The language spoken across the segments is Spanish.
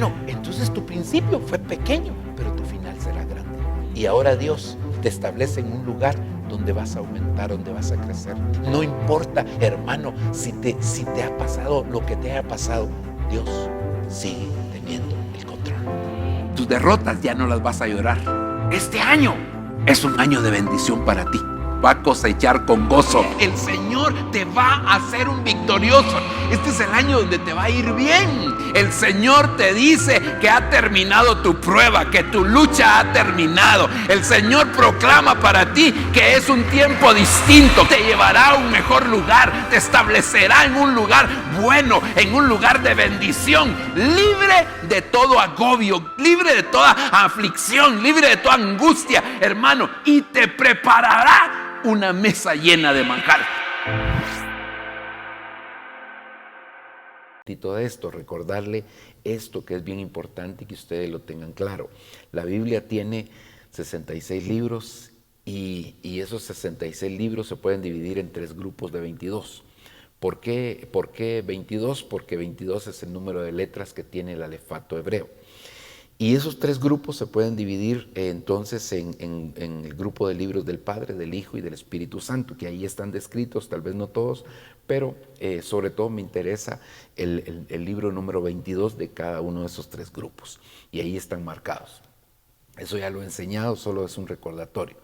Bueno, entonces tu principio fue pequeño, pero tu final será grande. Y ahora Dios te establece en un lugar donde vas a aumentar, donde vas a crecer. No importa, hermano, si te ha pasado lo que te haya pasado, Dios sigue teniendo el control. Tus derrotas ya no las vas a llorar. Este año es un año de bendición para ti. Va a cosechar con gozo. El Señor te va a hacer un victorioso. Este es el año donde te va a ir bien. El Señor te dice que ha terminado tu prueba, que tu lucha ha terminado. El Señor proclama para ti que es un tiempo distinto. Te llevará a un mejor lugar, te establecerá en un lugar bueno, en un lugar de bendición, libre de todo agobio, libre de toda aflicción, libre de toda angustia, hermano, y te preparará una mesa llena de manjar. Y todo esto, recordarle esto que es bien importante y que ustedes lo tengan claro. La Biblia tiene 66 libros y esos 66 libros se pueden dividir en 3 grupos de 22. ¿Por qué 22? Porque 22 es el número de letras que tiene el alefato hebreo. Y esos 3 grupos se pueden dividir entonces en el grupo de libros del Padre, del Hijo y del Espíritu Santo, que ahí están descritos, tal vez no todos, pero sobre todo me interesa el libro número 22 de cada uno de esos 3 grupos. Y ahí están marcados. Eso ya lo he enseñado, solo es un recordatorio.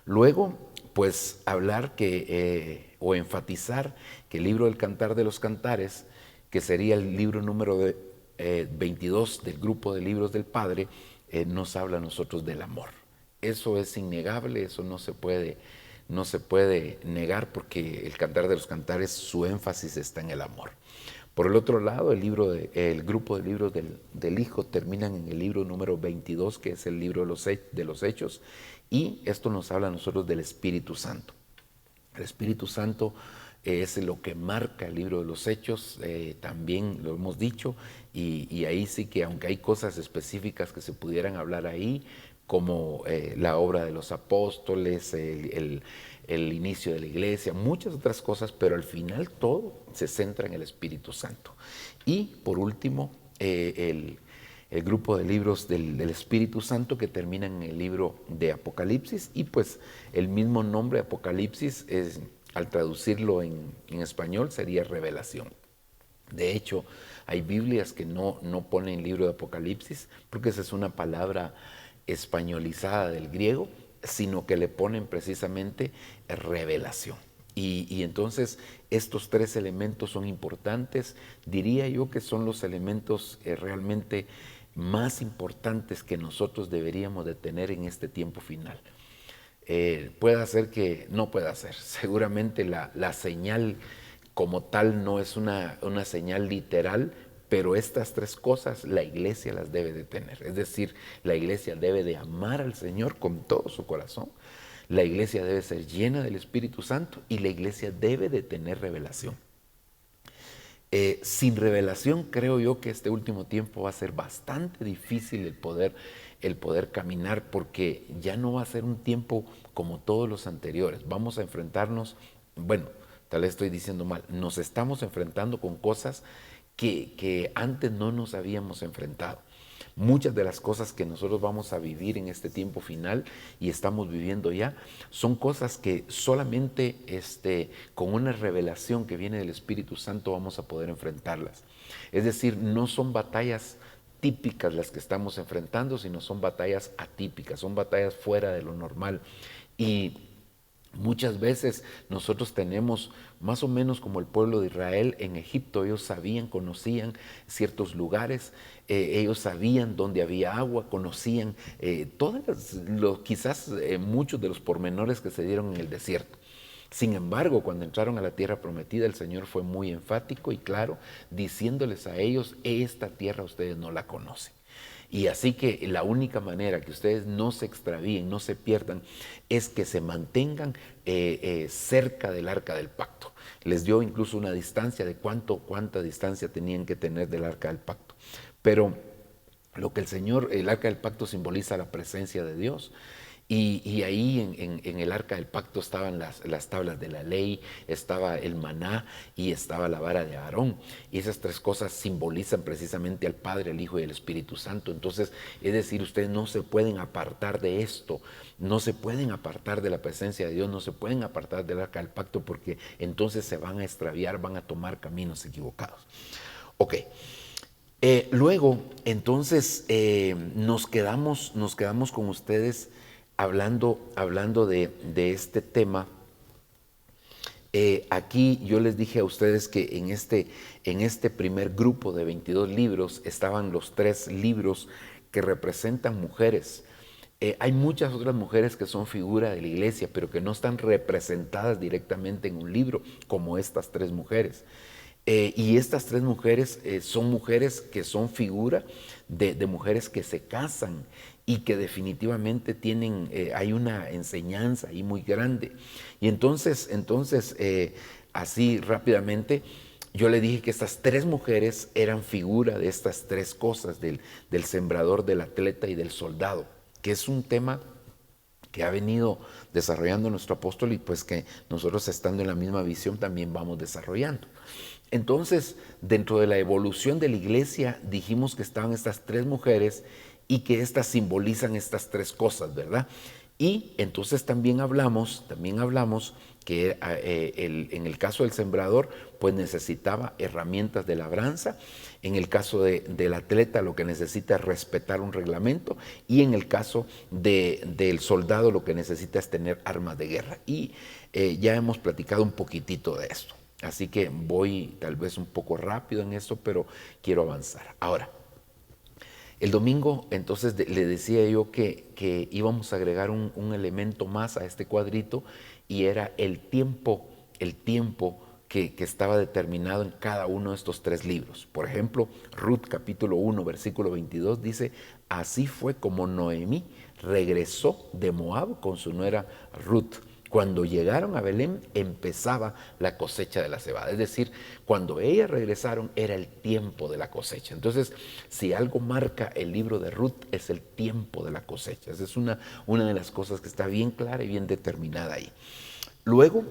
Luego, pues hablar o enfatizar que el libro del Cantar de los Cantares, que sería el libro número 22 del grupo de libros del Padre, nos habla a nosotros del amor. Eso es innegable, eso no se puede negar, porque el Cantar de los Cantares, su énfasis está en el amor. Por el otro lado, el grupo de libros del Hijo terminan en el libro número 22, que es el libro de los Hechos, y esto nos habla a nosotros del Espíritu Santo. El Espíritu Santo es lo que marca el libro de los Hechos, también lo hemos dicho, y ahí sí que, aunque hay cosas específicas que se pudieran hablar ahí, como la obra de los apóstoles, el inicio de la iglesia, muchas otras cosas, pero al final todo se centra en el Espíritu Santo. Y por último, el grupo de libros del Espíritu Santo, que terminan en el libro de Apocalipsis, y pues el mismo nombre Apocalipsis al traducirlo en español sería revelación. De hecho, hay Biblias que no ponen libro de Apocalipsis, porque esa es una palabra españolizada del griego, sino que le ponen precisamente revelación. Y entonces estos 3 elementos son importantes. Diría yo que son los elementos realmente más importantes que nosotros deberíamos de tener en este tiempo final. Puede ser que no pueda ser. Seguramente la señal como tal no es una señal literal, pero estas 3 cosas la iglesia las debe de tener. Es decir, la iglesia debe de amar al Señor con todo su corazón, la iglesia debe ser llena del Espíritu Santo y la iglesia debe de tener revelación. Sin revelación, creo yo que este último tiempo va a ser bastante difícil el poder caminar, porque ya no va a ser un tiempo como todos los anteriores. Vamos a enfrentarnos, bueno, tal vez estoy diciendo mal, nos estamos enfrentando con cosas que antes no nos habíamos enfrentado. Muchas de las cosas que nosotros vamos a vivir en este tiempo final y estamos viviendo ya son cosas que solamente con una revelación que viene del Espíritu Santo vamos a poder enfrentarlas. Es decir, no son batallas típicas las que estamos enfrentando, sino son batallas atípicas, son batallas fuera de lo normal. Y muchas veces nosotros tenemos más o menos como el pueblo de Israel en Egipto. Ellos sabían, conocían ciertos lugares, ellos sabían dónde había agua, conocían quizás muchos de los pormenores que se dieron en el desierto. Sin embargo, cuando entraron a la tierra prometida, el Señor fue muy enfático y claro, diciéndoles a ellos: esta tierra ustedes no la conocen. Y así que la única manera que ustedes no se extravíen, no se pierdan, es que se mantengan cerca del arca del pacto. Les dio incluso una distancia de cuánta distancia tenían que tener del arca del pacto. Pero lo que el arca del pacto simboliza la presencia de Dios. Y ahí en el arca del pacto estaban las tablas de la ley, estaba el maná y estaba la vara de Aarón. Y esas tres cosas simbolizan precisamente al Padre, al Hijo y al Espíritu Santo. Entonces, es decir, ustedes no se pueden apartar de esto, no se pueden apartar de la presencia de Dios, no se pueden apartar del arca del pacto, porque entonces se van a extraviar, van a tomar caminos equivocados. Ok. Luego, entonces, nos quedamos con ustedes hablando de este tema. Aquí yo les dije a ustedes que en este primer grupo de 22 libros estaban los 3 libros que representan mujeres. Hay muchas otras mujeres que son figura de la iglesia, pero que no están representadas directamente en un libro, como estas 3 mujeres. Y estas 3 mujeres son mujeres que son figura de mujeres que se casan y que definitivamente tienen, hay una enseñanza ahí muy grande. Y entonces así rápidamente, yo le dije que estas 3 mujeres eran figura de estas 3 cosas, del sembrador, del atleta y del soldado, que es un tema que ha venido desarrollando nuestro apóstol y pues que nosotros estando en la misma visión también vamos desarrollando. Entonces, dentro de la evolución de la iglesia dijimos que estaban estas 3 mujeres y que estas simbolizan estas 3 cosas, ¿verdad? Y entonces también hablamos que en el caso del sembrador, pues necesitaba herramientas de labranza. En el caso del atleta, lo que necesita es respetar un reglamento. Y en el caso del soldado, lo que necesita es tener armas de guerra. Y ya hemos platicado un poquitito de esto. Así que voy tal vez un poco rápido en esto, pero quiero avanzar. Ahora, el domingo entonces le decía yo que íbamos a agregar un elemento más a este cuadrito y era el tiempo que estaba determinado en cada uno de estos 3 libros. Por ejemplo, Ruth capítulo 1 versículo 22 dice, así fue como Noemí regresó de Moab con su nuera Ruth. Cuando llegaron a Belén empezaba la cosecha de la cebada. Es decir, cuando ellas regresaron era el tiempo de la cosecha. Entonces, si algo marca el libro de Ruth es el tiempo de la cosecha. Esa es una de las cosas que está bien clara y bien determinada ahí. Luego,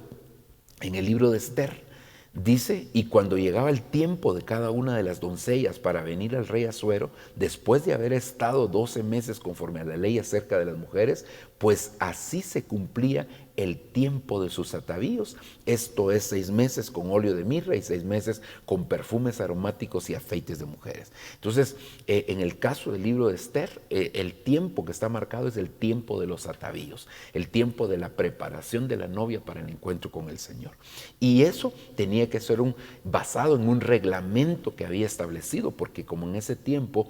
en el libro de Esther, dice, y cuando llegaba el tiempo de cada una de las doncellas para venir al rey Asuero, después de haber estado 12 meses conforme a la ley acerca de las mujeres, pues así se cumplía el tiempo de sus atavíos, esto es 6 meses con óleo de mirra y 6 meses con perfumes aromáticos y afeites de mujeres. Entonces, en el caso del libro de Esther, el tiempo que está marcado es el tiempo de los atavíos, el tiempo de la preparación de la novia para el encuentro con el Señor. Y eso tenía que ser basado en un reglamento que había establecido, porque como en ese tiempo,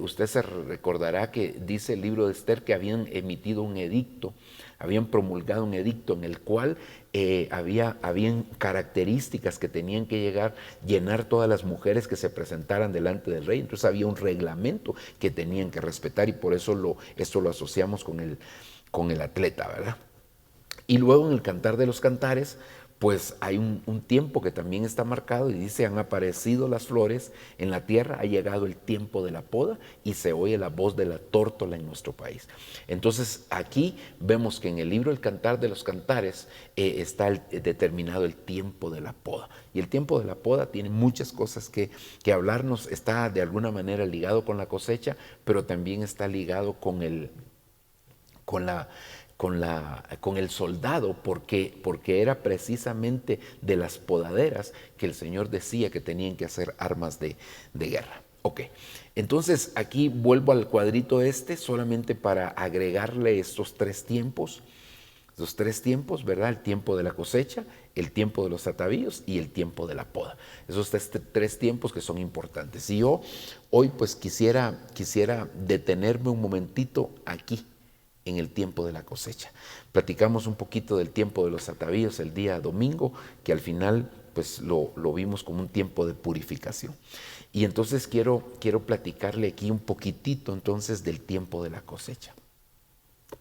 usted se recordará que dice el libro de Esther que habían emitido un edicto, habían promulgado un edicto en el cual habían características que tenían que llenar todas las mujeres que se presentaran delante del rey. Entonces había un reglamento que tenían que respetar y por eso esto lo asociamos con el atleta, ¿verdad? Y luego en el Cantar de los Cantares, pues hay un tiempo que también está marcado y dice, han aparecido las flores en la tierra, ha llegado el tiempo de la poda y se oye la voz de la tórtola en nuestro país. Entonces aquí vemos que en el libro El Cantar de los Cantares está determinado el tiempo de la poda. Y el tiempo de la poda tiene muchas cosas que hablarnos, está de alguna manera ligado con la cosecha, pero también está ligado con el soldado, porque era precisamente de las podaderas que el Señor decía que tenían que hacer armas de guerra. Ok, entonces aquí vuelvo al cuadrito solamente para agregarle estos 3 tiempos. Los 3 tiempos, ¿verdad? El tiempo de la cosecha, el tiempo de los atavíos y el tiempo de la poda. Esos 3 tiempos que son importantes. Y yo hoy pues quisiera detenerme un momentito aquí, en el tiempo de la cosecha. Platicamos un poquito del tiempo de los atavíos el día domingo, que al final pues lo vimos como un tiempo de purificación. Y entonces quiero platicarle aquí un poquitito entonces del tiempo de la cosecha.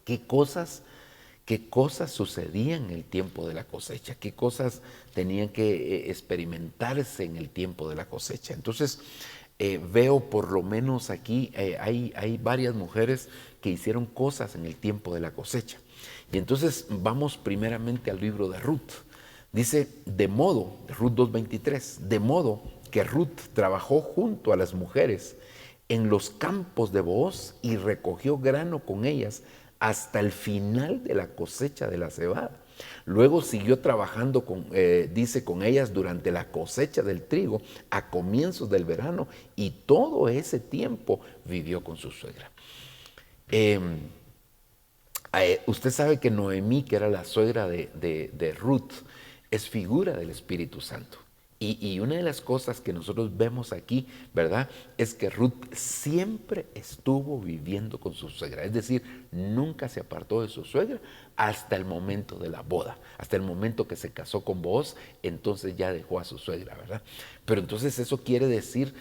¿Qué cosas sucedían en el tiempo de la cosecha? ¿Qué cosas tenían que experimentarse en el tiempo de la cosecha? Entonces, veo por lo menos aquí, hay varias mujeres que hicieron cosas en el tiempo de la cosecha. Y entonces vamos primeramente al libro de Ruth. Dice, de modo, Ruth 2:23, de modo que Ruth trabajó junto a las mujeres en los campos de Booz y recogió grano con ellas hasta el final de la cosecha de la cebada. Luego siguió trabajando dice, con ellas durante la cosecha del trigo a comienzos del verano, y todo ese tiempo vivió con su suegra. Usted sabe que Noemí, que era la suegra de Ruth, es figura del Espíritu Santo. Y una de las cosas que nosotros vemos aquí, ¿verdad?, es que Ruth siempre estuvo viviendo con su suegra. Es decir, nunca se apartó de su suegra hasta el momento de la boda. Hasta el momento que se casó con Booz, entonces ya dejó a su suegra, ¿verdad? Pero entonces eso quiere decir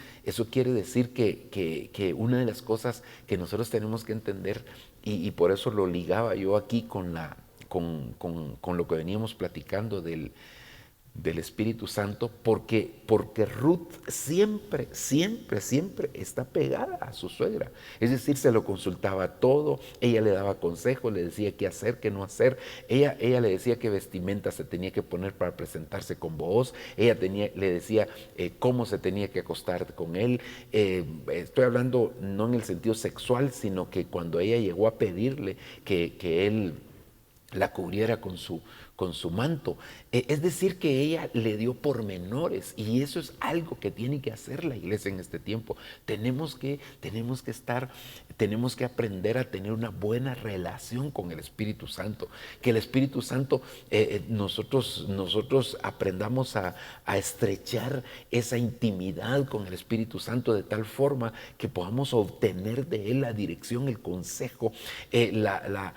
que una de las cosas que nosotros tenemos que entender, y por eso lo ligaba yo aquí con lo que veníamos platicando del Espíritu Santo, porque Ruth siempre está pegada a su suegra. Es decir, se lo consultaba todo, ella le daba consejos, le decía qué hacer, qué no hacer. Ella le decía qué vestimenta se tenía que poner para presentarse con Booz. Ella le decía cómo se tenía que acostar con él. Estoy hablando no en el sentido sexual, sino que cuando ella llegó a pedirle que él la cubriera con su manto. Es decir, que ella le dio pormenores, y eso es algo que tiene que hacer la iglesia en este tiempo. Tenemos que aprender a tener una buena relación con el Espíritu Santo. Que el Espíritu Santo, nosotros aprendamos a estrechar esa intimidad con el Espíritu Santo de tal forma que podamos obtener de Él la dirección, el consejo, la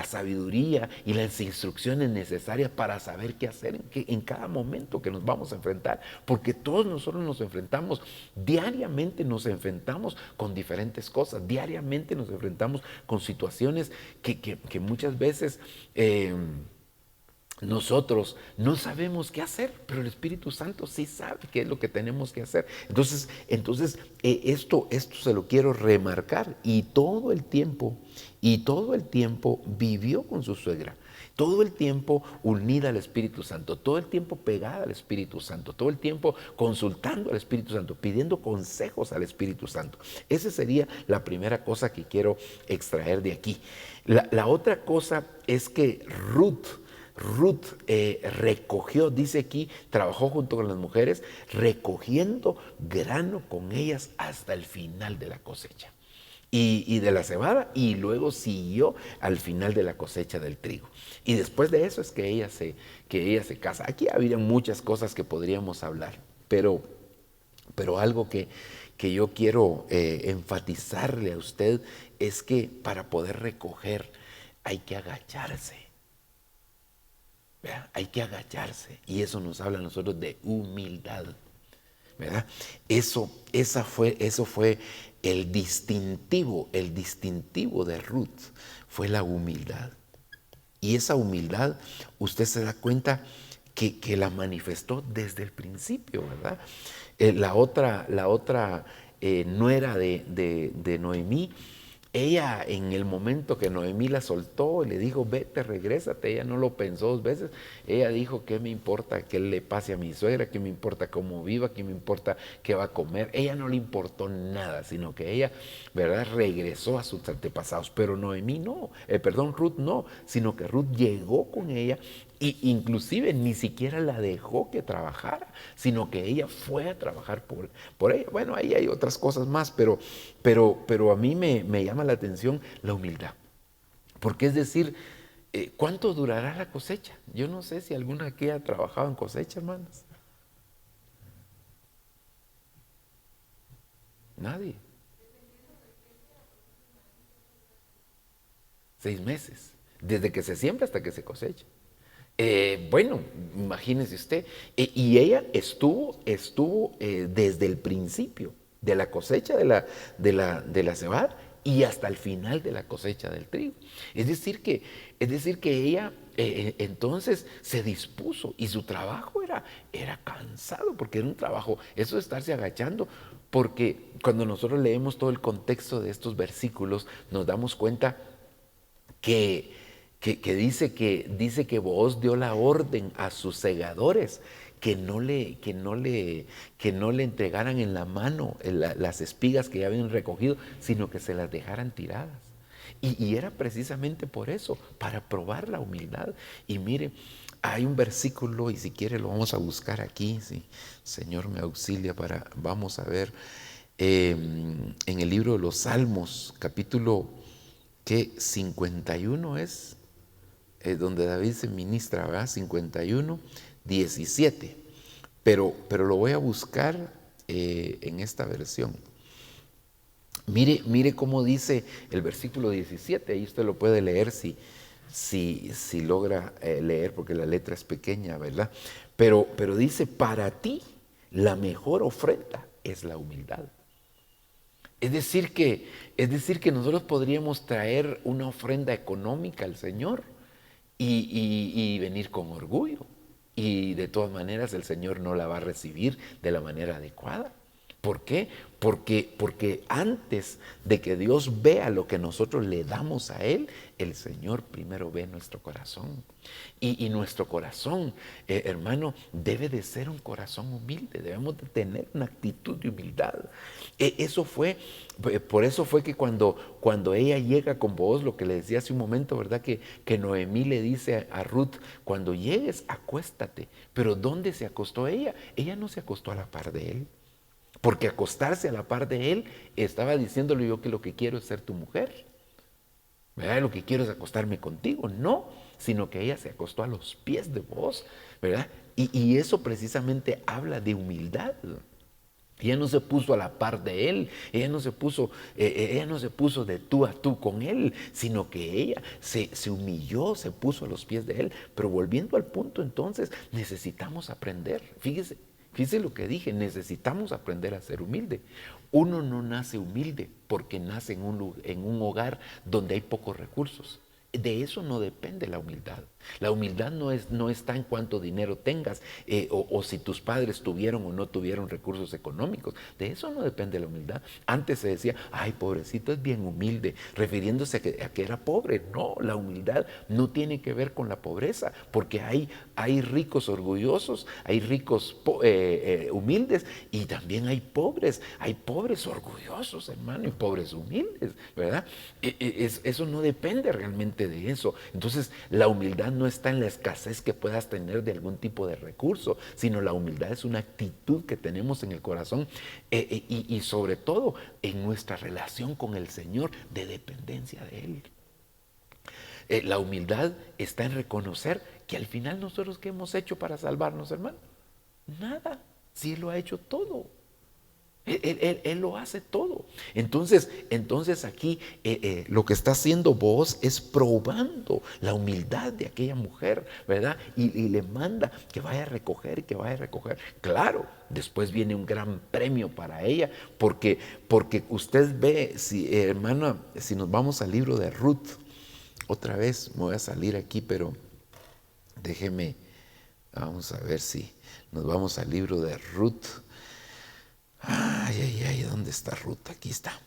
sabiduría y las instrucciones necesarias para saber qué hacer en cada momento que nos vamos a enfrentar, porque todos nosotros nos enfrentamos, diariamente nos enfrentamos con diferentes cosas, diariamente nos enfrentamos con situaciones que muchas veces nosotros no sabemos qué hacer, pero el Espíritu Santo sí sabe qué es lo que tenemos que hacer. Entonces esto se lo quiero remarcar. Y todo el tiempo vivió con su suegra. Todo el tiempo unida al Espíritu Santo, todo el tiempo pegada al Espíritu Santo, todo el tiempo consultando al Espíritu Santo, pidiendo consejos al Espíritu Santo. Esa sería la primera cosa que quiero extraer de aquí. La otra cosa es que Ruth recogió, dice aquí, trabajó junto con las mujeres, recogiendo grano con ellas hasta el final de la cosecha. Y de la cebada, y luego siguió al final de la cosecha del trigo. Y después de eso es que ella se casa. Aquí habría muchas cosas que podríamos hablar, pero algo que yo quiero enfatizarle a usted es que para poder recoger hay que agacharse. ¿Verdad? Hay que agacharse, y eso nos habla a nosotros de humildad, ¿verdad? Eso fue el distintivo de Ruth, fue la humildad. Y esa humildad, usted se da cuenta que la manifestó desde el principio, ¿verdad? La otra nuera de Noemí, ella, en el momento que Noemí la soltó y le dijo, vete, regrésate, ella no lo pensó dos veces. Ella dijo, ¿qué me importa que le pase a mi suegra? ¿Qué me importa cómo viva? ¿Qué me importa qué va a comer? Ella no le importó nada, sino que ella, ¿verdad?, regresó a sus antepasados. Pero Ruth no, sino que Ruth llegó con ella, e inclusive ni siquiera la dejó que trabajara, sino que ella fue a trabajar por ella. Bueno, ahí hay otras cosas más, pero a mí me llama la atención la humildad. Porque es decir, ¿cuánto durará la cosecha? Yo no sé si alguna aquí ha trabajado en cosecha, hermanos. Nadie. 6 meses, desde que se siembra hasta que se cosecha. Bueno, imagínese usted, y ella estuvo desde el principio de la cosecha de la cebada y hasta el final de la cosecha del trigo. Es decir que ella entonces se dispuso, y su trabajo era cansado, porque era un trabajo, eso de estarse agachando, porque cuando nosotros leemos todo el contexto de estos versículos nos damos cuenta que dice que Booz dio la orden a sus segadores que no le entregaran en la mano las espigas que ya habían recogido, sino que se las dejaran tiradas. Y era precisamente por eso, para probar la humildad. Y mire, hay un versículo, y si quiere lo vamos a buscar aquí, si Señor me auxilia, vamos a ver, en el libro de los Salmos, capítulo 51 es, donde David se ministra, ¿verdad? 51, 17. Pero lo voy a buscar en esta versión. Mire cómo dice el versículo 17, ahí usted lo puede leer si logra leer, porque la letra es pequeña, ¿verdad? Pero dice, para ti la mejor ofrenda es la humildad. Es decir que nosotros podríamos traer una ofrenda económica al Señor y venir con orgullo. Y de todas maneras el Señor no la va a recibir de la manera adecuada. ¿Por qué? Porque antes de que Dios vea lo que nosotros le damos a Él, el Señor primero ve nuestro corazón. Y nuestro corazón, hermano, debe de ser un corazón humilde. Debemos de tener una actitud de humildad. Por eso fue que cuando ella llega con Booz, lo que le decía hace un momento, ¿verdad? Que Noemí le dice a Ruth, cuando llegues, acuéstate. Pero ¿dónde se acostó ella? Ella no se acostó a la par de él. Porque acostarse a la par de él estaba diciéndole, yo que lo que quiero es ser tu mujer, ¿verdad? Lo que quiero es acostarme contigo. No, sino que ella se acostó a los pies de Booz, ¿verdad? Y eso precisamente habla de humildad. Ella no se puso a la par de él, ella no se puso de tú a tú con él, sino que ella se humilló, se puso a los pies de él. Pero volviendo al punto, entonces necesitamos aprender. Fíjese lo que dije, necesitamos aprender a ser humilde. Uno no nace humilde porque nace en un hogar donde hay pocos recursos. De eso no depende la humildad. La humildad no está en cuánto dinero tengas o si tus padres tuvieron o no tuvieron recursos económicos. De eso no depende la humildad. Antes se decía, ay, pobrecito, es bien humilde, refiriéndose a que era pobre. No, la humildad no tiene que ver con la pobreza, porque hay ricos orgullosos, hay ricos humildes, y también hay pobres orgullosos, hermano, y pobres humildes, ¿verdad? Eso no depende realmente de eso. Entonces, la humildad no está en la escasez que puedas tener de algún tipo de recurso, sino la humildad es una actitud que tenemos en el corazón y sobre todo en nuestra relación con el Señor, de dependencia de Él. La humildad está en reconocer que al final nosotros, ¿qué hemos hecho para salvarnos, hermano? Nada, si Él lo ha hecho todo. Él lo hace todo. Entonces aquí lo que está haciendo Booz es probando la humildad de aquella mujer, ¿verdad? Y le manda que vaya a recoger, Claro, después viene un gran premio para ella, porque usted ve, hermana, si nos vamos al libro de Ruth, otra vez me voy a salir aquí, pero déjeme, vamos a ver si nos vamos al libro de Ruth. Ay, ¿dónde está Ruth? Aquí está.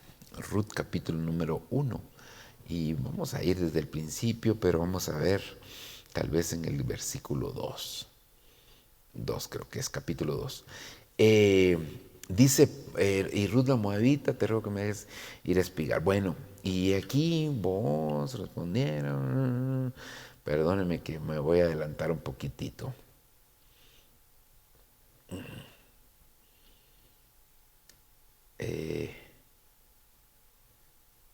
Ruth capítulo número 1. Y vamos a ir desde el principio, pero vamos a ver tal vez en el versículo 2. 2 creo que es capítulo 2. Dice, y Ruth la Moabita, te ruego que me dejes ir a espigar. Bueno, y aquí vos respondieron, perdónenme que me voy a adelantar un poquitito.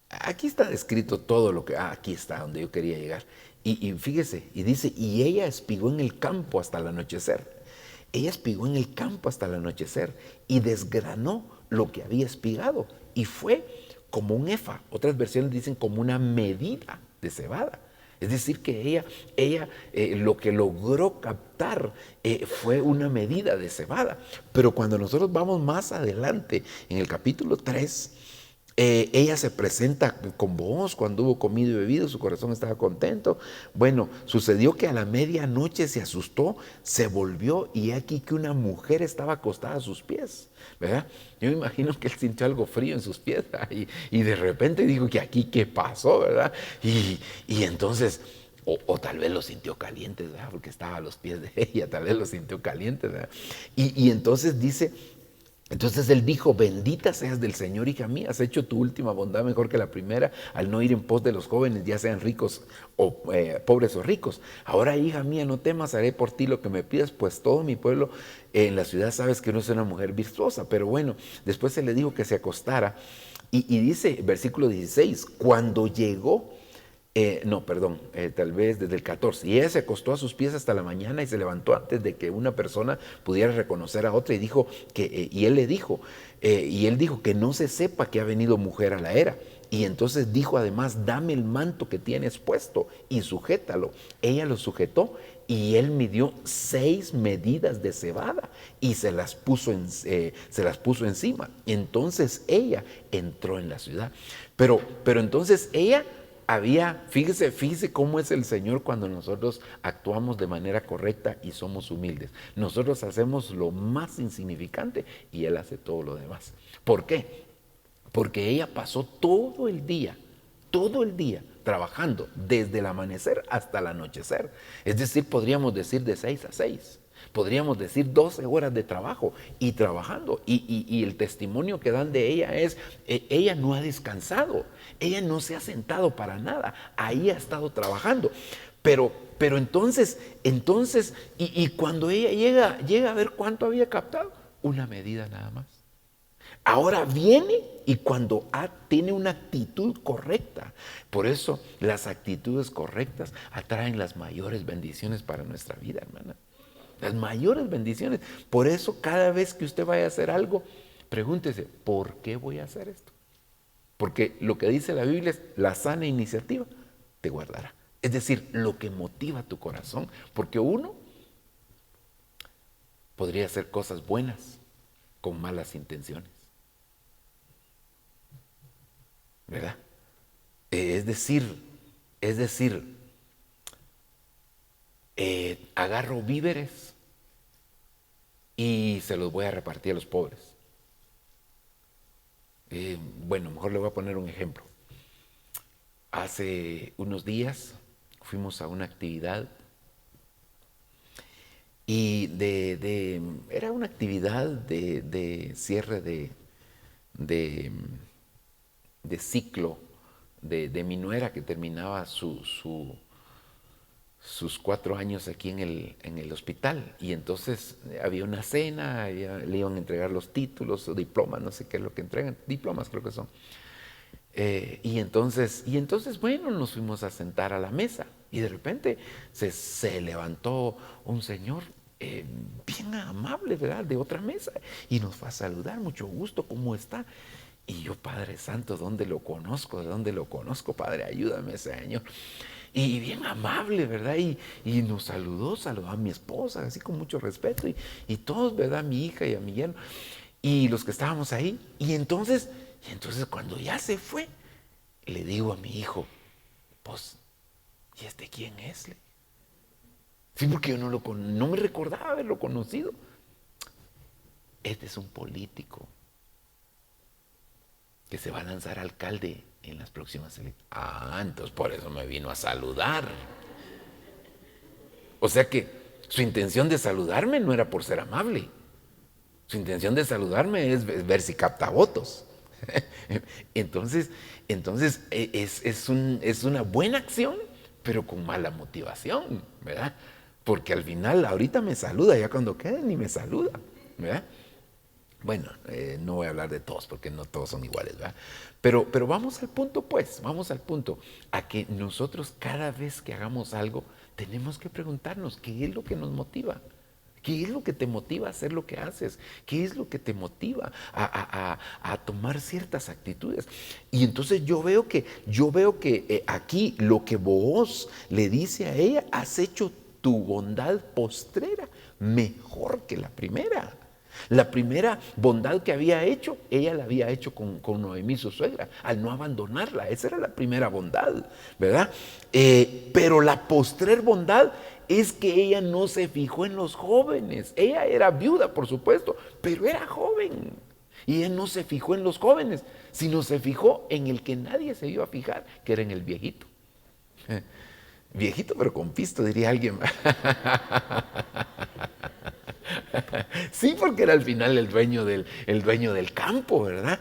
Aquí está descrito todo lo que... aquí está donde yo quería llegar. Y fíjese, y dice, y ella espigó en el campo hasta el anochecer. Ella espigó en el campo hasta el anochecer y desgranó lo que había espigado. Y fue como un efa. Otras versiones dicen como una medida de cebada. Es decir, que ella lo que logró captar fue una medida de cebada. Pero cuando nosotros vamos más adelante, en el capítulo 3, ella se presenta con vos cuando hubo comido y bebido, su corazón estaba contento. Bueno, sucedió que a la medianoche se asustó, se volvió y aquí que una mujer estaba acostada a sus pies, ¿verdad? Yo me imagino que él sintió algo frío en sus pies, ¿verdad? Y de repente dijo que aquí qué pasó, ¿verdad? Y entonces, o tal vez lo sintió caliente, ¿verdad? Porque estaba a los pies de ella, tal vez lo sintió caliente, ¿verdad? Y entonces dice... Entonces él dijo, bendita seas del Señor, hija mía, has hecho tu última bondad mejor que la primera, al no ir en pos de los jóvenes, ya sean ricos o pobres o ricos. Ahora, hija mía, no temas, haré por ti lo que me pidas, pues todo mi pueblo en la ciudad sabes que no es una mujer virtuosa. Pero bueno, después se le dijo que se acostara y dice, versículo 16, cuando llegó... tal vez desde el 14. Y ella se acostó a sus pies hasta la mañana y se levantó antes de que una persona pudiera reconocer a otra y dijo que, y él dijo que no se sepa que ha venido mujer a la era. Y entonces dijo además, dame el manto que tienes puesto y sujétalo. Ella lo sujetó y él midió 6 medidas de cebada y se las puso encima. Entonces ella entró en la ciudad. Pero entonces ella... fíjese cómo es el Señor cuando nosotros actuamos de manera correcta y somos humildes. Nosotros hacemos lo más insignificante y Él hace todo lo demás. ¿Por qué? Porque ella pasó todo el día, trabajando desde el amanecer hasta el anochecer. Es decir, podríamos decir de 6 a 6. Podríamos decir 12 horas de trabajo y trabajando. Y el testimonio que dan de ella es, ella no ha descansado, ella no se ha sentado para nada, ahí ha estado trabajando. Pero entonces y cuando ella llega a ver cuánto había captado, una medida nada más. Ahora viene y cuando tiene una actitud correcta. Por eso las actitudes correctas atraen las mayores bendiciones para nuestra vida, hermana. Las mayores bendiciones. Por eso cada vez que usted vaya a hacer algo, pregúntese, ¿por qué voy a hacer esto? Porque lo que dice la Biblia es, la sana iniciativa te guardará. Es decir, lo que motiva tu corazón. Porque uno podría hacer cosas buenas con malas intenciones. ¿Verdad? Es decir, agarro víveres y se los voy a repartir a los pobres. Bueno, mejor le voy a poner un ejemplo. Hace unos días fuimos a una actividad y era una actividad de cierre de ciclo de mi nuera que terminaba sus 4 años aquí en el hospital. Y entonces había una cena, le iban a entregar los títulos o diplomas, no sé qué es lo que entregan, diplomas creo que son. Y entonces, bueno, nos fuimos a sentar a la mesa y de repente se levantó un señor bien amable, ¿verdad? De otra mesa y nos fue a saludar, mucho gusto, ¿cómo está? Y yo, Padre Santo, ¿dónde lo conozco? ¿De dónde lo conozco? Padre, ayúdame, Señor. Y bien amable, ¿verdad? Y nos saludó a mi esposa, así con mucho respeto. Y todos, ¿verdad? A mi hija y a mi yerno. Y los que estábamos ahí. Y entonces cuando ya se fue, le digo a mi hijo, pues, ¿y este quién es? Sí, porque yo no me recordaba haberlo conocido. Este es un político que se va a lanzar alcalde en las próximas elecciones. Entonces por eso me vino a saludar. O sea que su intención de saludarme no era por ser amable. Su intención de saludarme es ver si capta votos. Entonces es una buena acción, pero con mala motivación, ¿verdad? Porque al final, ahorita me saluda, ya cuando quede ni me saluda, ¿verdad? Bueno, no voy a hablar de todos porque no todos son iguales, ¿verdad? Pero vamos al punto, pues, a que nosotros cada vez que hagamos algo, tenemos que preguntarnos qué es lo que nos motiva. ¿Qué es lo que te motiva a hacer lo que haces? ¿Qué es lo que te motiva a tomar ciertas actitudes? Y entonces yo veo que aquí lo que Booz le dice a ella, has hecho tu bondad postrera mejor que la primera. La primera bondad que había hecho, ella la había hecho con Noemí, su suegra, al no abandonarla. Esa era la primera bondad, ¿verdad? Pero la postrer bondad es que ella no se fijó en los jóvenes. Ella era viuda, por supuesto, pero era joven. Y ella no se fijó en los jóvenes, sino se fijó en el que nadie se iba a fijar, que era en el viejito. Viejito, pero con pisto, diría alguien. Sí, porque era al final el dueño del campo, ¿verdad?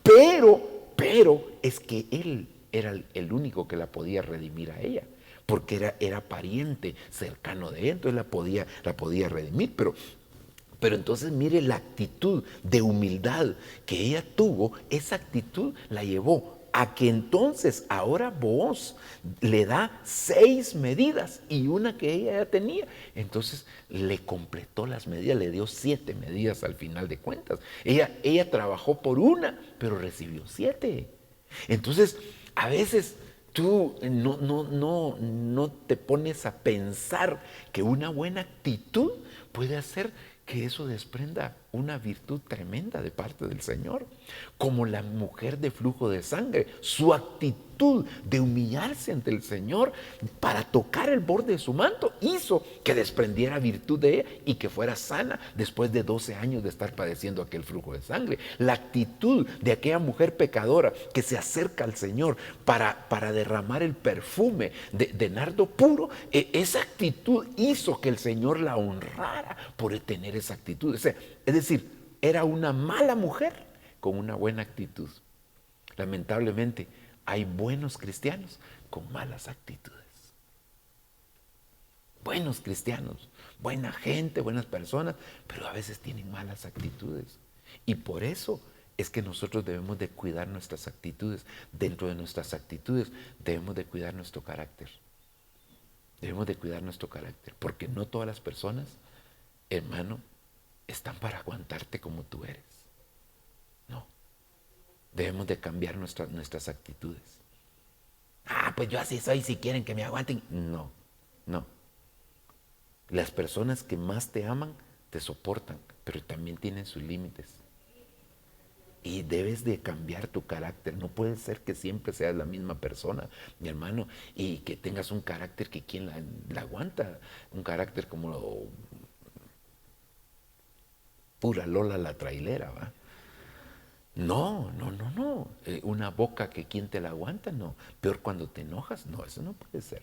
Pero es que él era el único que la podía redimir a ella, porque era pariente cercano de él, entonces la podía redimir. Pero entonces mire la actitud de humildad que ella tuvo, esa actitud la llevó a que entonces ahora Booz le da 6 medidas y una que ella ya tenía. Entonces le completó las medidas, le dio 7 medidas al final de cuentas. Ella trabajó por una, pero recibió 7. Entonces, a veces tú no te pones a pensar que una buena actitud puede hacer que eso desprenda una virtud tremenda de parte del Señor. Como la mujer de flujo de sangre, su actitud de humillarse ante el Señor para tocar el borde de su manto hizo que desprendiera virtud de ella y que fuera sana después de 12 años de estar padeciendo aquel flujo de sangre. La actitud de aquella mujer pecadora que se acerca al Señor para derramar el perfume de nardo puro, esa actitud hizo que el Señor la honrara por tener esa actitud. Es decir, era una mala mujer con una buena actitud. Lamentablemente, hay buenos cristianos con malas actitudes. Buenos cristianos, buena gente, buenas personas, pero a veces tienen malas actitudes. Y por eso es que nosotros debemos de cuidar nuestras actitudes. Dentro de nuestras actitudes debemos de cuidar nuestro carácter. Debemos de cuidar nuestro carácter, porque no todas las personas, hermano, están para aguantarte como tú eres. No. Debemos de cambiar nuestras actitudes. Pues yo así soy, si quieren que me aguanten. No. Las personas que más te aman te soportan, pero también tienen sus límites. Y debes de cambiar tu carácter. No puede ser que siempre seas la misma persona, mi hermano, y que tengas un carácter que quien la aguanta. Un carácter como pura Lola la trailera, ¿va? No. Una boca que quien te la aguanta, no. Peor cuando te enojas, no, eso no puede ser.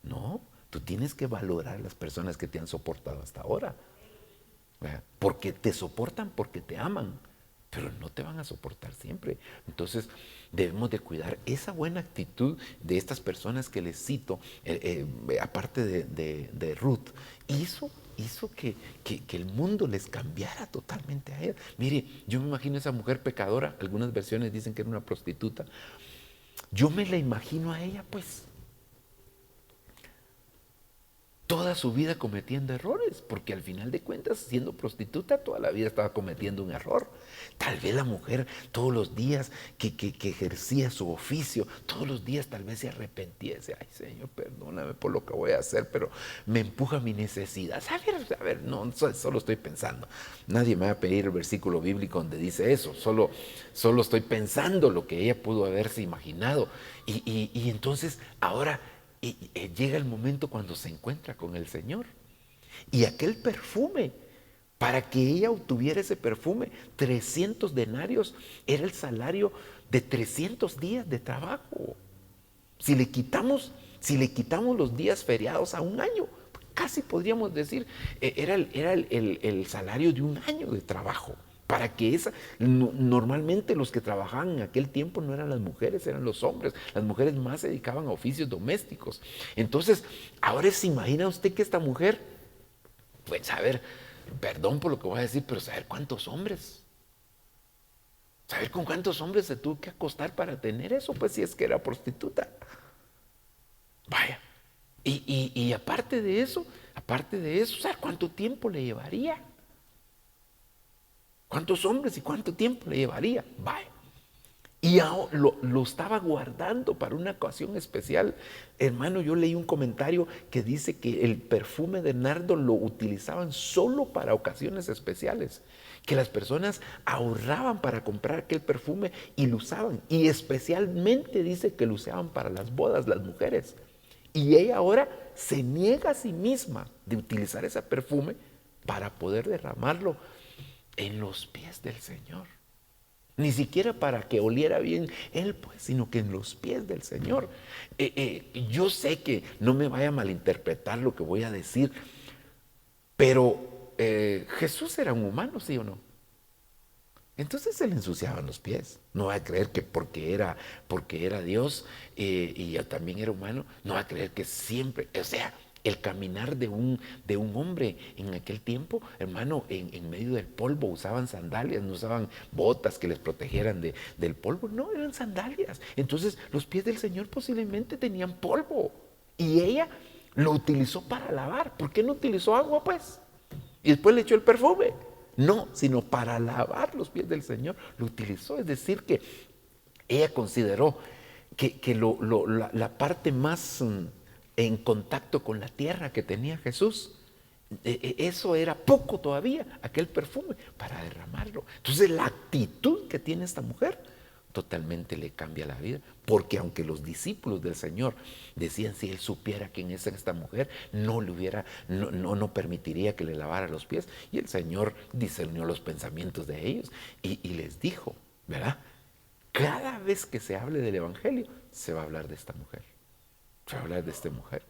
No, tú tienes que valorar a las personas que te han soportado hasta ahora. ¿Verdad? Porque te soportan porque te aman, pero no te van a soportar siempre. Entonces debemos de cuidar esa buena actitud de estas personas que les cito, aparte de Ruth, hizo que el mundo les cambiara totalmente a ella. Mire, yo me imagino a esa mujer pecadora, algunas versiones dicen que era una prostituta, yo me la imagino a ella pues toda su vida cometiendo errores, porque al final de cuentas, siendo prostituta, toda la vida estaba cometiendo un error. Tal vez la mujer todos los días que ejercía su oficio, todos los días tal vez se arrepentía, decía, ay Señor, perdóname por lo que voy a hacer, pero me empuja mi necesidad. A ver, no, solo estoy pensando. Nadie me va a pedir el versículo bíblico donde dice eso, solo estoy pensando lo que ella pudo haberse imaginado. Y entonces ahora llega el momento cuando se encuentra con el Señor. Y aquel perfume, para que ella obtuviera ese perfume, 300 denarios era el salario de 300 días de trabajo. Si le quitamos los días feriados a un año, casi podríamos decir, era el salario de un año de trabajo. Para que normalmente los que trabajaban en aquel tiempo no eran las mujeres, eran los hombres. Las mujeres más se dedicaban a oficios domésticos. Entonces, ahora se imagina usted que esta mujer, pues a ver, perdón por lo que voy a decir, pero saber cuántos hombres, saber con cuántos hombres se tuvo que acostar para tener eso, pues si es que era prostituta. Vaya. Y aparte de eso, ¿saber cuánto tiempo le llevaría? ¿Cuántos hombres y cuánto tiempo le llevaría? Vaya. y lo estaba guardando para una ocasión especial. Hermano, yo leí un comentario que dice que el perfume de nardo lo utilizaban solo para ocasiones especiales, que las personas ahorraban para comprar aquel perfume y lo usaban, y especialmente dice que lo usaban para las bodas, las mujeres. Y ella ahora se niega a sí misma de utilizar ese perfume para poder derramarlo en los pies del Señor. Ni siquiera para que oliera bien él, pues, sino que en los pies del Señor. Yo sé que no me vaya a malinterpretar lo que voy a decir, pero Jesús era un humano, ¿sí o no? Entonces se le ensuciaban los pies. No va a creer que porque era Dios y también era humano, no va a creer que siempre, o sea, el caminar de un hombre en aquel tiempo, hermano, en medio del polvo usaban sandalias, no usaban botas que les protegieran del polvo, no, eran sandalias. Entonces los pies del Señor posiblemente tenían polvo y ella lo utilizó para lavar. ¿Por qué no utilizó agua, pues? Y después le echó el perfume. No, sino para lavar los pies del Señor lo utilizó. Es decir, que ella consideró que la parte más en contacto con la tierra que tenía Jesús, eso era poco todavía, aquel perfume, para derramarlo. Entonces la actitud que tiene esta mujer totalmente le cambia la vida, porque aunque los discípulos del Señor decían, si él supiera quién es esta mujer, no permitiría que le lavara los pies, y el Señor discernió los pensamientos de ellos y les dijo, ¿verdad? Cada vez que se hable del Evangelio, se va a hablar de esta mujer, se va a hablar de esta mujer.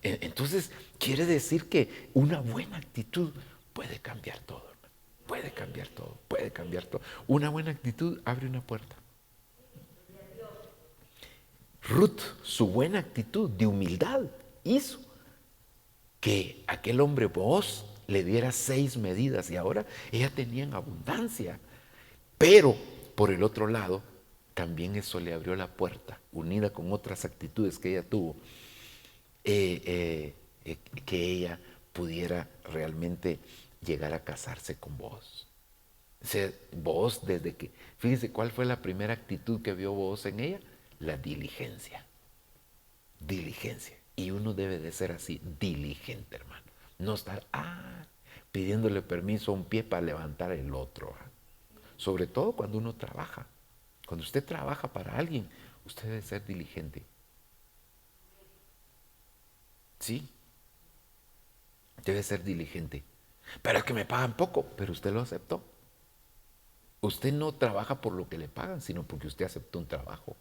Entonces quiere decir que una buena actitud puede cambiar todo, hermano. Puede cambiar todo, puede cambiar todo. Una buena actitud abre una puerta. Ruth, su buena actitud de humildad, hizo que aquel hombre Booz le diera 6 medidas y ahora ella tenía en abundancia. Pero por el otro lado, también eso le abrió la puerta, unida con otras actitudes que ella tuvo, que ella pudiera realmente llegar a casarse con Booz. O sea, Booz, fíjense cuál fue la primera actitud que vio Booz en ella, la diligencia. Diligencia. Y uno debe de ser así, diligente, hermano. No estar pidiéndole permiso a un pie para levantar el otro. Sobre todo cuando uno trabaja. Cuando usted trabaja para alguien, usted debe ser diligente. Sí, debe ser diligente. Pero es que me pagan poco, pero usted lo aceptó. Usted no trabaja por lo que le pagan, sino porque usted aceptó un trabajo.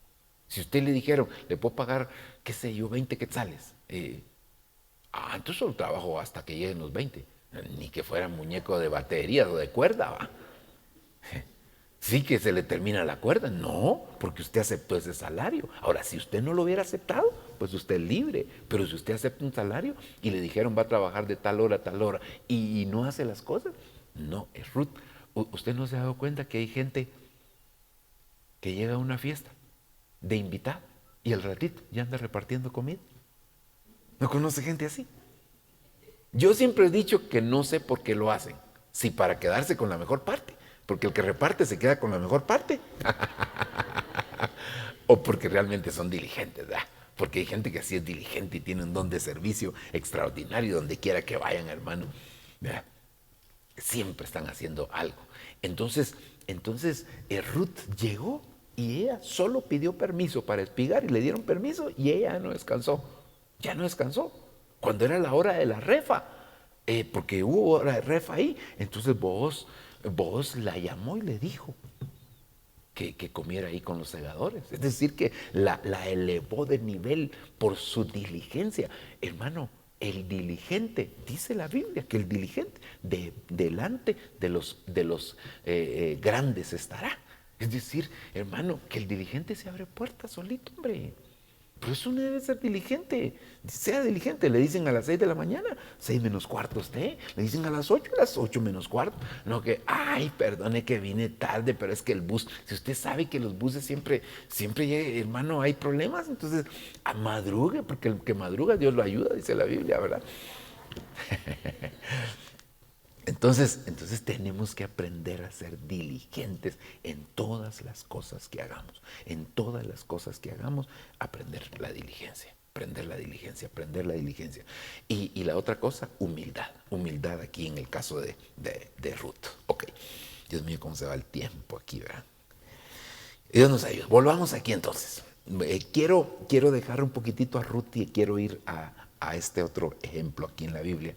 Si usted le dijeron, le puedo pagar, qué sé yo, 20 quetzales. Entonces solo trabajo hasta que lleguen los 20. Ni que fuera muñeco de batería o de cuerda, ¿va? Sí que se le termina la cuerda. No, porque usted aceptó ese salario. Ahora, si usted no lo hubiera aceptado, pues usted es libre. Pero si usted acepta un salario y le dijeron va a trabajar de tal hora a tal hora y no hace las cosas, no, es Ruth. ¿Usted no se ha dado cuenta que hay gente que llega a una fiesta de invitado y al ratito ya anda repartiendo comida? ¿No conoce gente así? Yo siempre he dicho que no sé por qué lo hacen, si para quedarse con la mejor parte, porque el que reparte se queda con la mejor parte, o porque realmente son diligentes, ¿verdad? Porque hay gente que así es diligente y tiene un don de servicio extraordinario donde quiera que vayan, hermano, ¿verdad? Siempre están haciendo algo. Entonces Ruth llegó y ella solo pidió permiso para espigar y le dieron permiso y ella no descansó. Ya no descansó. Cuando era la hora de la refa, porque hubo hora de refa ahí, entonces Booz la llamó y le dijo que comiera ahí con los segadores. Es decir, que la elevó de nivel por su diligencia. Hermano, el diligente, dice la Biblia, que el diligente delante de los grandes estará. Es decir, hermano, que el diligente se abre puertas solito, hombre. Por eso uno debe ser diligente. Sea diligente. Le dicen a las 6 de la mañana, 6 menos cuarto usted. Le dicen a las 8 menos cuarto. No que, perdone que vine tarde, pero es que el bus, si usted sabe que los buses siempre llega, hermano, hay problemas, entonces madrugue, porque el que madruga Dios lo ayuda, dice la Biblia, ¿verdad? Entonces tenemos que aprender a ser diligentes en todas las cosas que hagamos. En todas las cosas que hagamos, aprender la diligencia. Aprender la diligencia, aprender la diligencia. Y la otra cosa, humildad. Humildad aquí en el caso de Ruth. Ok. Dios mío, cómo se va el tiempo aquí, ¿verdad? Dios nos ayude. Volvamos aquí entonces. Quiero dejar un poquitito a Ruth y quiero ir a este otro ejemplo aquí en la Biblia.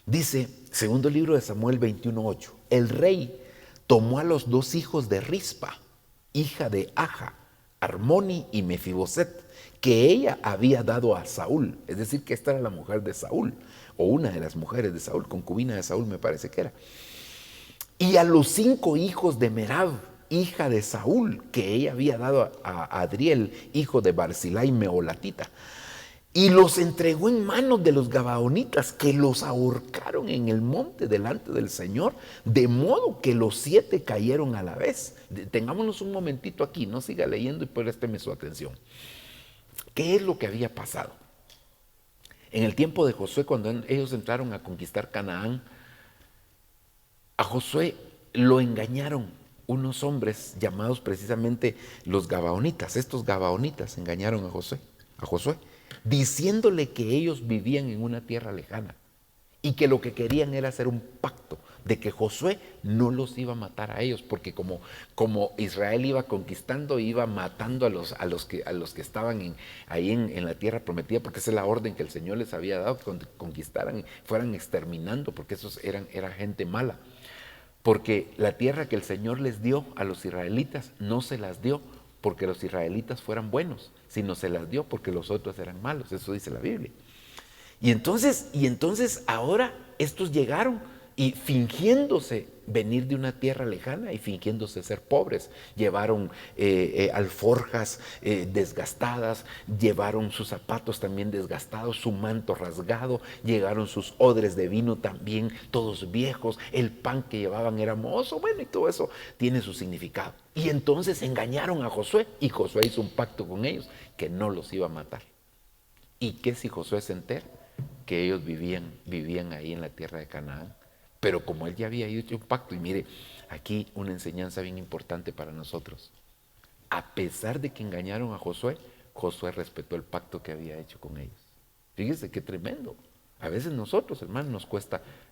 Dice, segundo libro de Samuel 21:8, el rey tomó a los dos hijos de Rispa, hija de Aja, Armoni y Mefiboset, que ella había dado a Saúl. Es decir, que esta era la mujer de Saúl, o una de las mujeres de Saúl, concubina de Saúl me parece que era. Y a los 5 hijos de Merab, hija de Saúl, que ella había dado a Adriel, hijo de Barzilai Meolatita. Y los entregó en manos de los gabaonitas, que los ahorcaron en el monte delante del Señor, de modo que los 7 cayeron a la vez. Tengámonos un momentito aquí, no siga leyendo y présteme su atención. ¿Qué es lo que había pasado? En el tiempo de Josué, cuando ellos entraron a conquistar Canaán, a Josué lo engañaron unos hombres llamados precisamente los gabaonitas. Estos gabaonitas engañaron a Josué, diciéndole que ellos vivían en una tierra lejana y que lo que querían era hacer un pacto de que Josué no los iba a matar a ellos, porque como Israel iba conquistando, iba matando a los que estaban ahí en la tierra prometida, porque esa es la orden que el Señor les había dado, que conquistaran, fueran exterminando, porque esos era gente mala. Porque la tierra que el Señor les dio a los israelitas no se las dio porque los israelitas fueran buenos, sino se las dio porque los otros eran malos. Eso dice la Biblia. Y entonces ahora estos llegaron y fingiéndose venir de una tierra lejana y fingiéndose ser pobres, llevaron alforjas desgastadas, llevaron sus zapatos también desgastados, su manto rasgado, llegaron sus odres de vino también todos viejos, el pan que llevaban era mohoso, bueno, y todo eso tiene su significado. Y entonces engañaron a Josué y Josué hizo un pacto con ellos que no los iba a matar. ¿Y qué si Josué se entera? Que ellos vivían ahí en la tierra de Canaán. Pero como él ya había hecho un pacto, y mire, aquí una enseñanza bien importante para nosotros. A pesar de que engañaron a Josué, Josué respetó el pacto que había hecho con ellos. Fíjese qué tremendo. A veces nosotros, hermanos,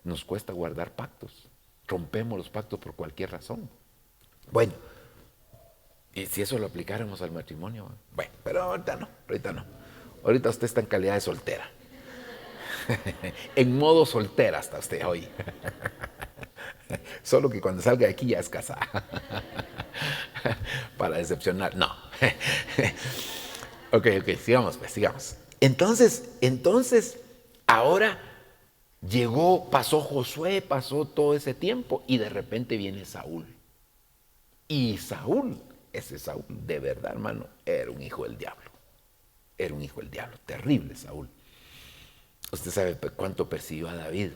nos cuesta guardar pactos. Rompemos los pactos por cualquier razón. Bueno, y si eso lo aplicáramos al matrimonio, bueno, pero ahorita no. Ahorita usted está en calidad de soltera. En modo soltera está usted hoy. Solo que cuando salga de aquí ya es casada. Para decepcionar, no. Ok, sigamos. Entonces, ahora pasó Josué, pasó todo ese tiempo y de repente viene Saúl. Y Saúl, ese Saúl, de verdad, hermano, era un hijo del diablo. Terrible Saúl. Usted sabe cuánto persiguió a David.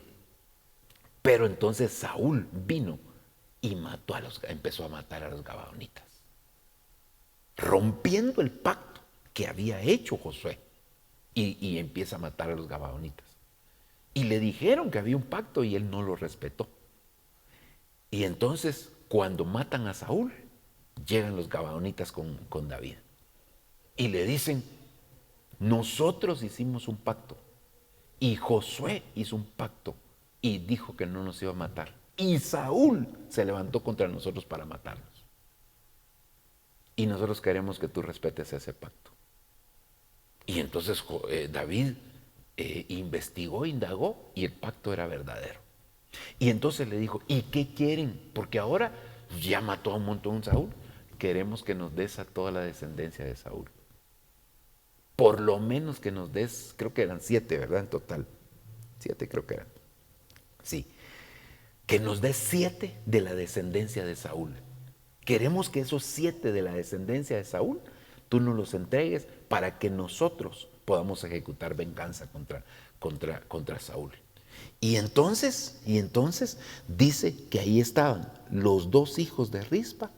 Pero entonces Saúl vino y empezó a matar a los gabaonitas, rompiendo el pacto que había hecho Josué. Y empieza a matar a los gabaonitas. Y le dijeron que había un pacto y él no lo respetó. Y entonces, cuando matan a Saúl, llegan los gabaonitas con David. Y le dicen, nosotros hicimos un pacto. Y Josué hizo un pacto y dijo que no nos iba a matar. Y Saúl se levantó contra nosotros para matarnos. Y nosotros queremos que tú respetes ese pacto. Y entonces David investigó, indagó y el pacto era verdadero. Y entonces le dijo, ¿y qué quieren? Porque ahora ya mató a un montón Saúl. Queremos que nos des a toda la descendencia de Saúl. Por lo menos que nos des, creo que eran 7, ¿verdad? En total. 7 creo que eran. Sí. Que nos des 7 de la descendencia de Saúl. Queremos que esos 7 de la descendencia de Saúl, tú nos los entregues para que nosotros podamos ejecutar venganza contra Saúl. Y entonces dice que ahí estaban los 2 hijos de Rispa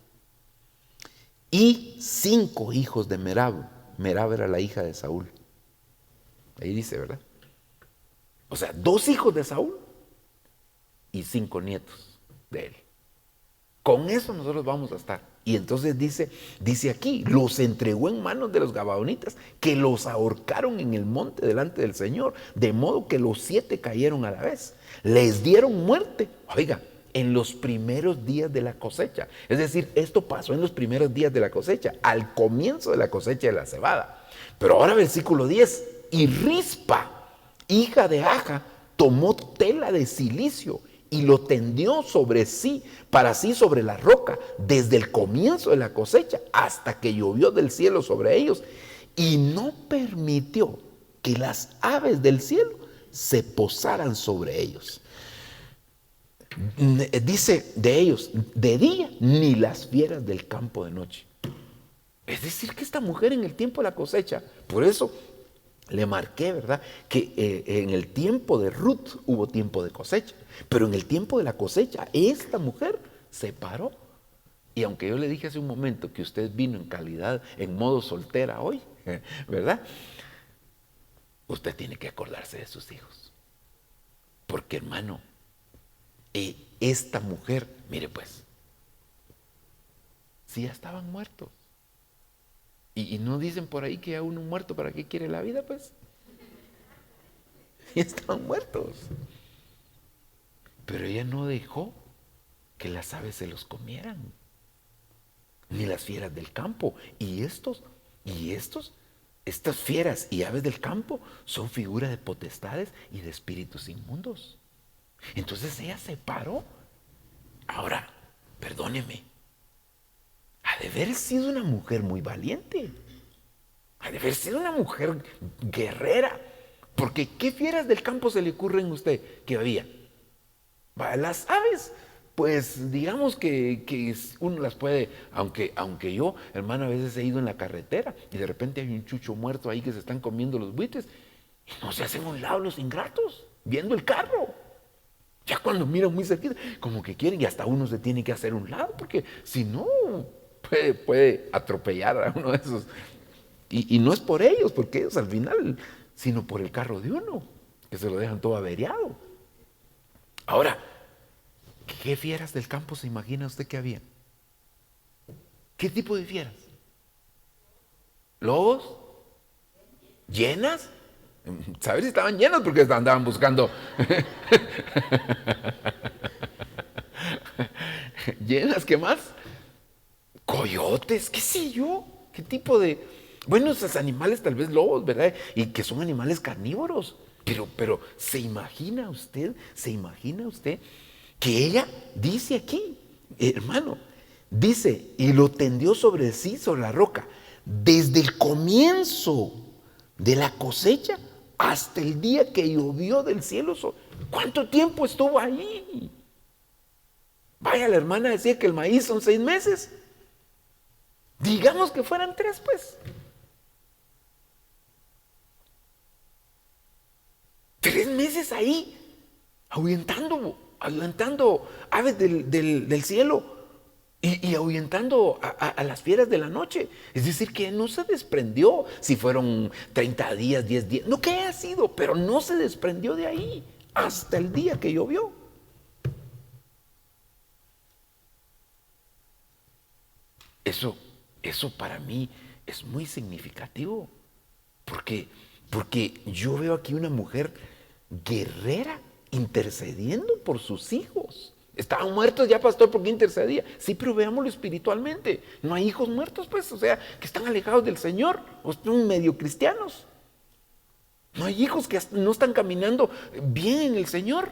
y 5 hijos de Merab. Merab era la hija de Saúl. Ahí dice, ¿verdad? O sea, 2 hijos de Saúl y 5 nietos de él. Con eso nosotros vamos a estar. Y entonces dice aquí, los entregó en manos de los gabaonitas, que los ahorcaron en el monte delante del Señor, de modo que los 7 cayeron a la vez. Les dieron muerte, oiga, en los primeros días de la cosecha. Es decir, esto pasó en los primeros días de la cosecha, al comienzo de la cosecha de la cebada. Pero ahora versículo 10, y Rispa, hija de Aja, tomó tela de cilicio y lo tendió sobre sí, para sí sobre la roca, desde el comienzo de la cosecha hasta que llovió del cielo sobre ellos, y no permitió que las aves del cielo se posaran sobre ellos. Dice de ellos, de día, ni las fieras del campo de noche. Es decir, que esta mujer en el tiempo de la cosecha, por eso le marqué, ¿verdad? Que en el tiempo de Ruth hubo tiempo de cosecha, pero en el tiempo de la cosecha esta mujer se paró. Y aunque yo le dije hace un momento que usted vino en calidad, en modo soltera hoy, ¿verdad? Usted tiene que acordarse de sus hijos. Porque, hermano, esta mujer, mire pues, si ya estaban muertos. Y no dicen por ahí que a uno muerto, ¿para qué quiere la vida? Pues ya estaban muertos. Pero ella no dejó que las aves se los comieran, ni las fieras del campo. Estas fieras y aves del campo son figuras de potestades y de espíritus inmundos. Entonces ella se paró. Ahora, perdóneme, ha de haber sido una mujer muy valiente, ha de haber sido una mujer guerrera, porque ¿qué fieras del campo se le ocurren a usted que había? Las aves, pues digamos que uno las puede, aunque yo, hermano, a veces he ido en la carretera y de repente hay un chucho muerto ahí que se están comiendo los buitres y no se hacen a un lado los ingratos, viendo el carro. Ya cuando miran muy cerquita, como que quieren, y hasta uno se tiene que hacer a un lado, porque si no, puede atropellar a uno de esos. Y no es por ellos, porque ellos al final, sino por el carro de uno, que se lo dejan todo averiado. Ahora, ¿qué fieras del campo se imagina usted que había? ¿Qué tipo de fieras? ¿Lobos? ¿Llenas? Saber si estaban llenas porque andaban buscando. ¿Llenas? ¿Qué más? ¿Coyotes? ¿Qué sé yo? ¿Qué tipo de...? Bueno, esos animales, tal vez lobos, ¿verdad? Y que son animales carnívoros. Pero ¿se imagina usted que ella dice aquí, hermano, dice, y lo tendió sobre sí, sobre la roca, desde el comienzo de la cosecha hasta el día que llovió del cielo? ¿Cuánto tiempo estuvo ahí? Vaya, la hermana decía que el maíz son 6 meses. Digamos que fueran 3, pues. 3 meses ahí, ahuyentando aves del cielo y ahuyentando a las fieras de la noche. Es decir, que no se desprendió si fueron 30 días, 10 días, no que haya sido, pero no se desprendió de ahí hasta el día que llovió. Eso para mí es muy significativo, porque yo veo aquí una mujer guerrera intercediendo por sus hijos. Estaban muertos ya, pastor, ¿por qué intercedía? Sí, pero veámoslo espiritualmente. No hay hijos muertos, pues, o sea, que están alejados del Señor, o están medio cristianos. No hay hijos que no están caminando bien en el Señor.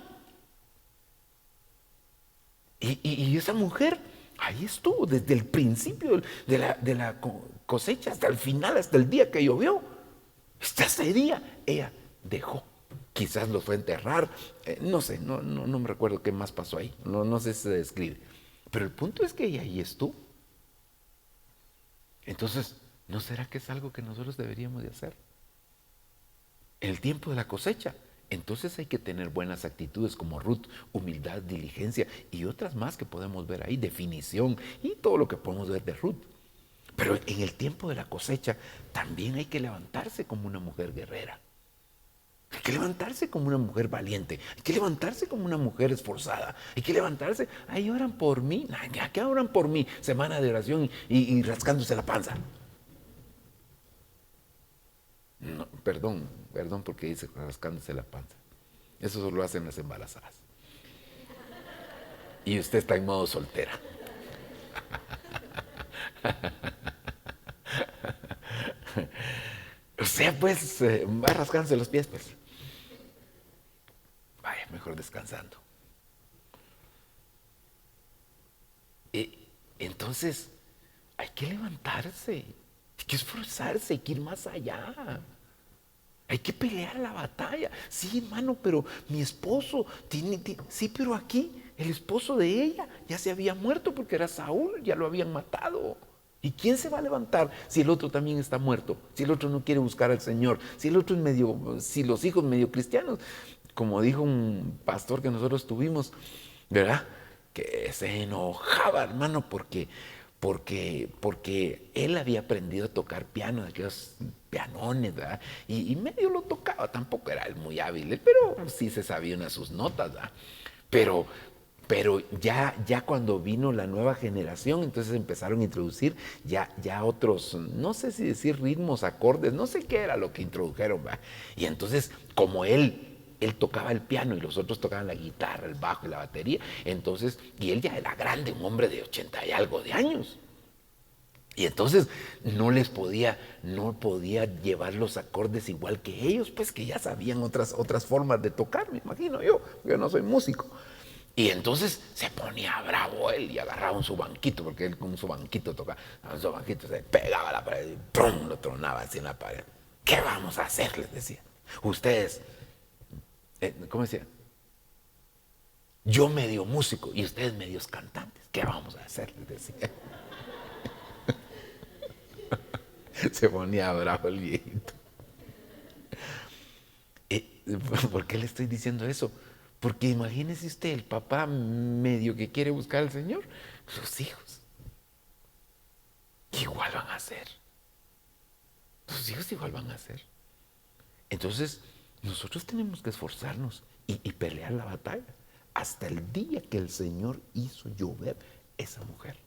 Y esa mujer ahí estuvo desde el principio de la cosecha hasta el final, hasta el día que llovió. Hasta ese día ella dejó. Quizás lo fue a enterrar, no sé, no me recuerdo qué más pasó ahí, no sé si se describe. Pero el punto es que ella ahí estuvo. Entonces, ¿no será que es algo que nosotros deberíamos de hacer? En el tiempo de la cosecha, entonces hay que tener buenas actitudes como Ruth, humildad, diligencia y otras más que podemos ver ahí, definición y todo lo que podemos ver de Ruth. Pero en el tiempo de la cosecha también hay que levantarse como una mujer guerrera. Hay que levantarse como una mujer valiente, hay que levantarse como una mujer esforzada, hay que levantarse. Ahí oran por mí, ¿a qué oran por mí? Semana de oración y rascándose la panza. No, perdón porque dice rascándose la panza. Eso solo lo hacen las embarazadas. Y usted está en modo soltera. O sea, pues, va rascándose los pies, pues. Vaya, mejor descansando. Entonces, hay que levantarse, hay que esforzarse, hay que ir más allá. Hay que pelear la batalla. Sí, hermano, pero mi esposo sí, pero aquí el esposo de ella ya se había muerto porque era Saúl, ya lo habían matado. ¿Y quién se va a levantar si el otro también está muerto? Si el otro no quiere buscar al Señor, si el otro es si los hijos medio cristianos, como dijo un pastor que nosotros tuvimos, ¿verdad? Que se enojaba, hermano, porque él había aprendido a tocar piano, aquellos pianones, ¿verdad? Y medio lo tocaba, tampoco era él muy hábil, pero sí se sabía unas sus notas, ¿verdad? Pero ya cuando vino la nueva generación, entonces empezaron a introducir ya otros, no sé si decir ritmos, acordes, no sé qué era lo que introdujeron, ¿verdad? Y entonces, como él tocaba el piano y los otros tocaban la guitarra, el bajo y la batería, entonces, y él ya era grande, un hombre de 80 y algo de años. Y entonces no podía llevar los acordes igual que ellos, pues que ya sabían otras formas de tocar, me imagino yo no soy músico. Y entonces se ponía bravo él y agarraba su banquito, porque él con su banquito tocaba, con su banquito se pegaba a la pared y ¡prum! Lo tronaba así en la pared. ¿Qué vamos a hacer?, les decía. Ustedes, ¿cómo decía? Yo medio músico y ustedes medios cantantes. ¿Qué vamos a hacer?, les decía. Se ponía bravo el viejito. ¿Por qué le estoy diciendo eso? Porque imagínese usted, el papá medio que quiere buscar al Señor, sus hijos igual van a hacer. Sus hijos igual van a hacer. Entonces, nosotros tenemos que esforzarnos y pelear la batalla. Hasta el día que el Señor hizo llover, esa mujer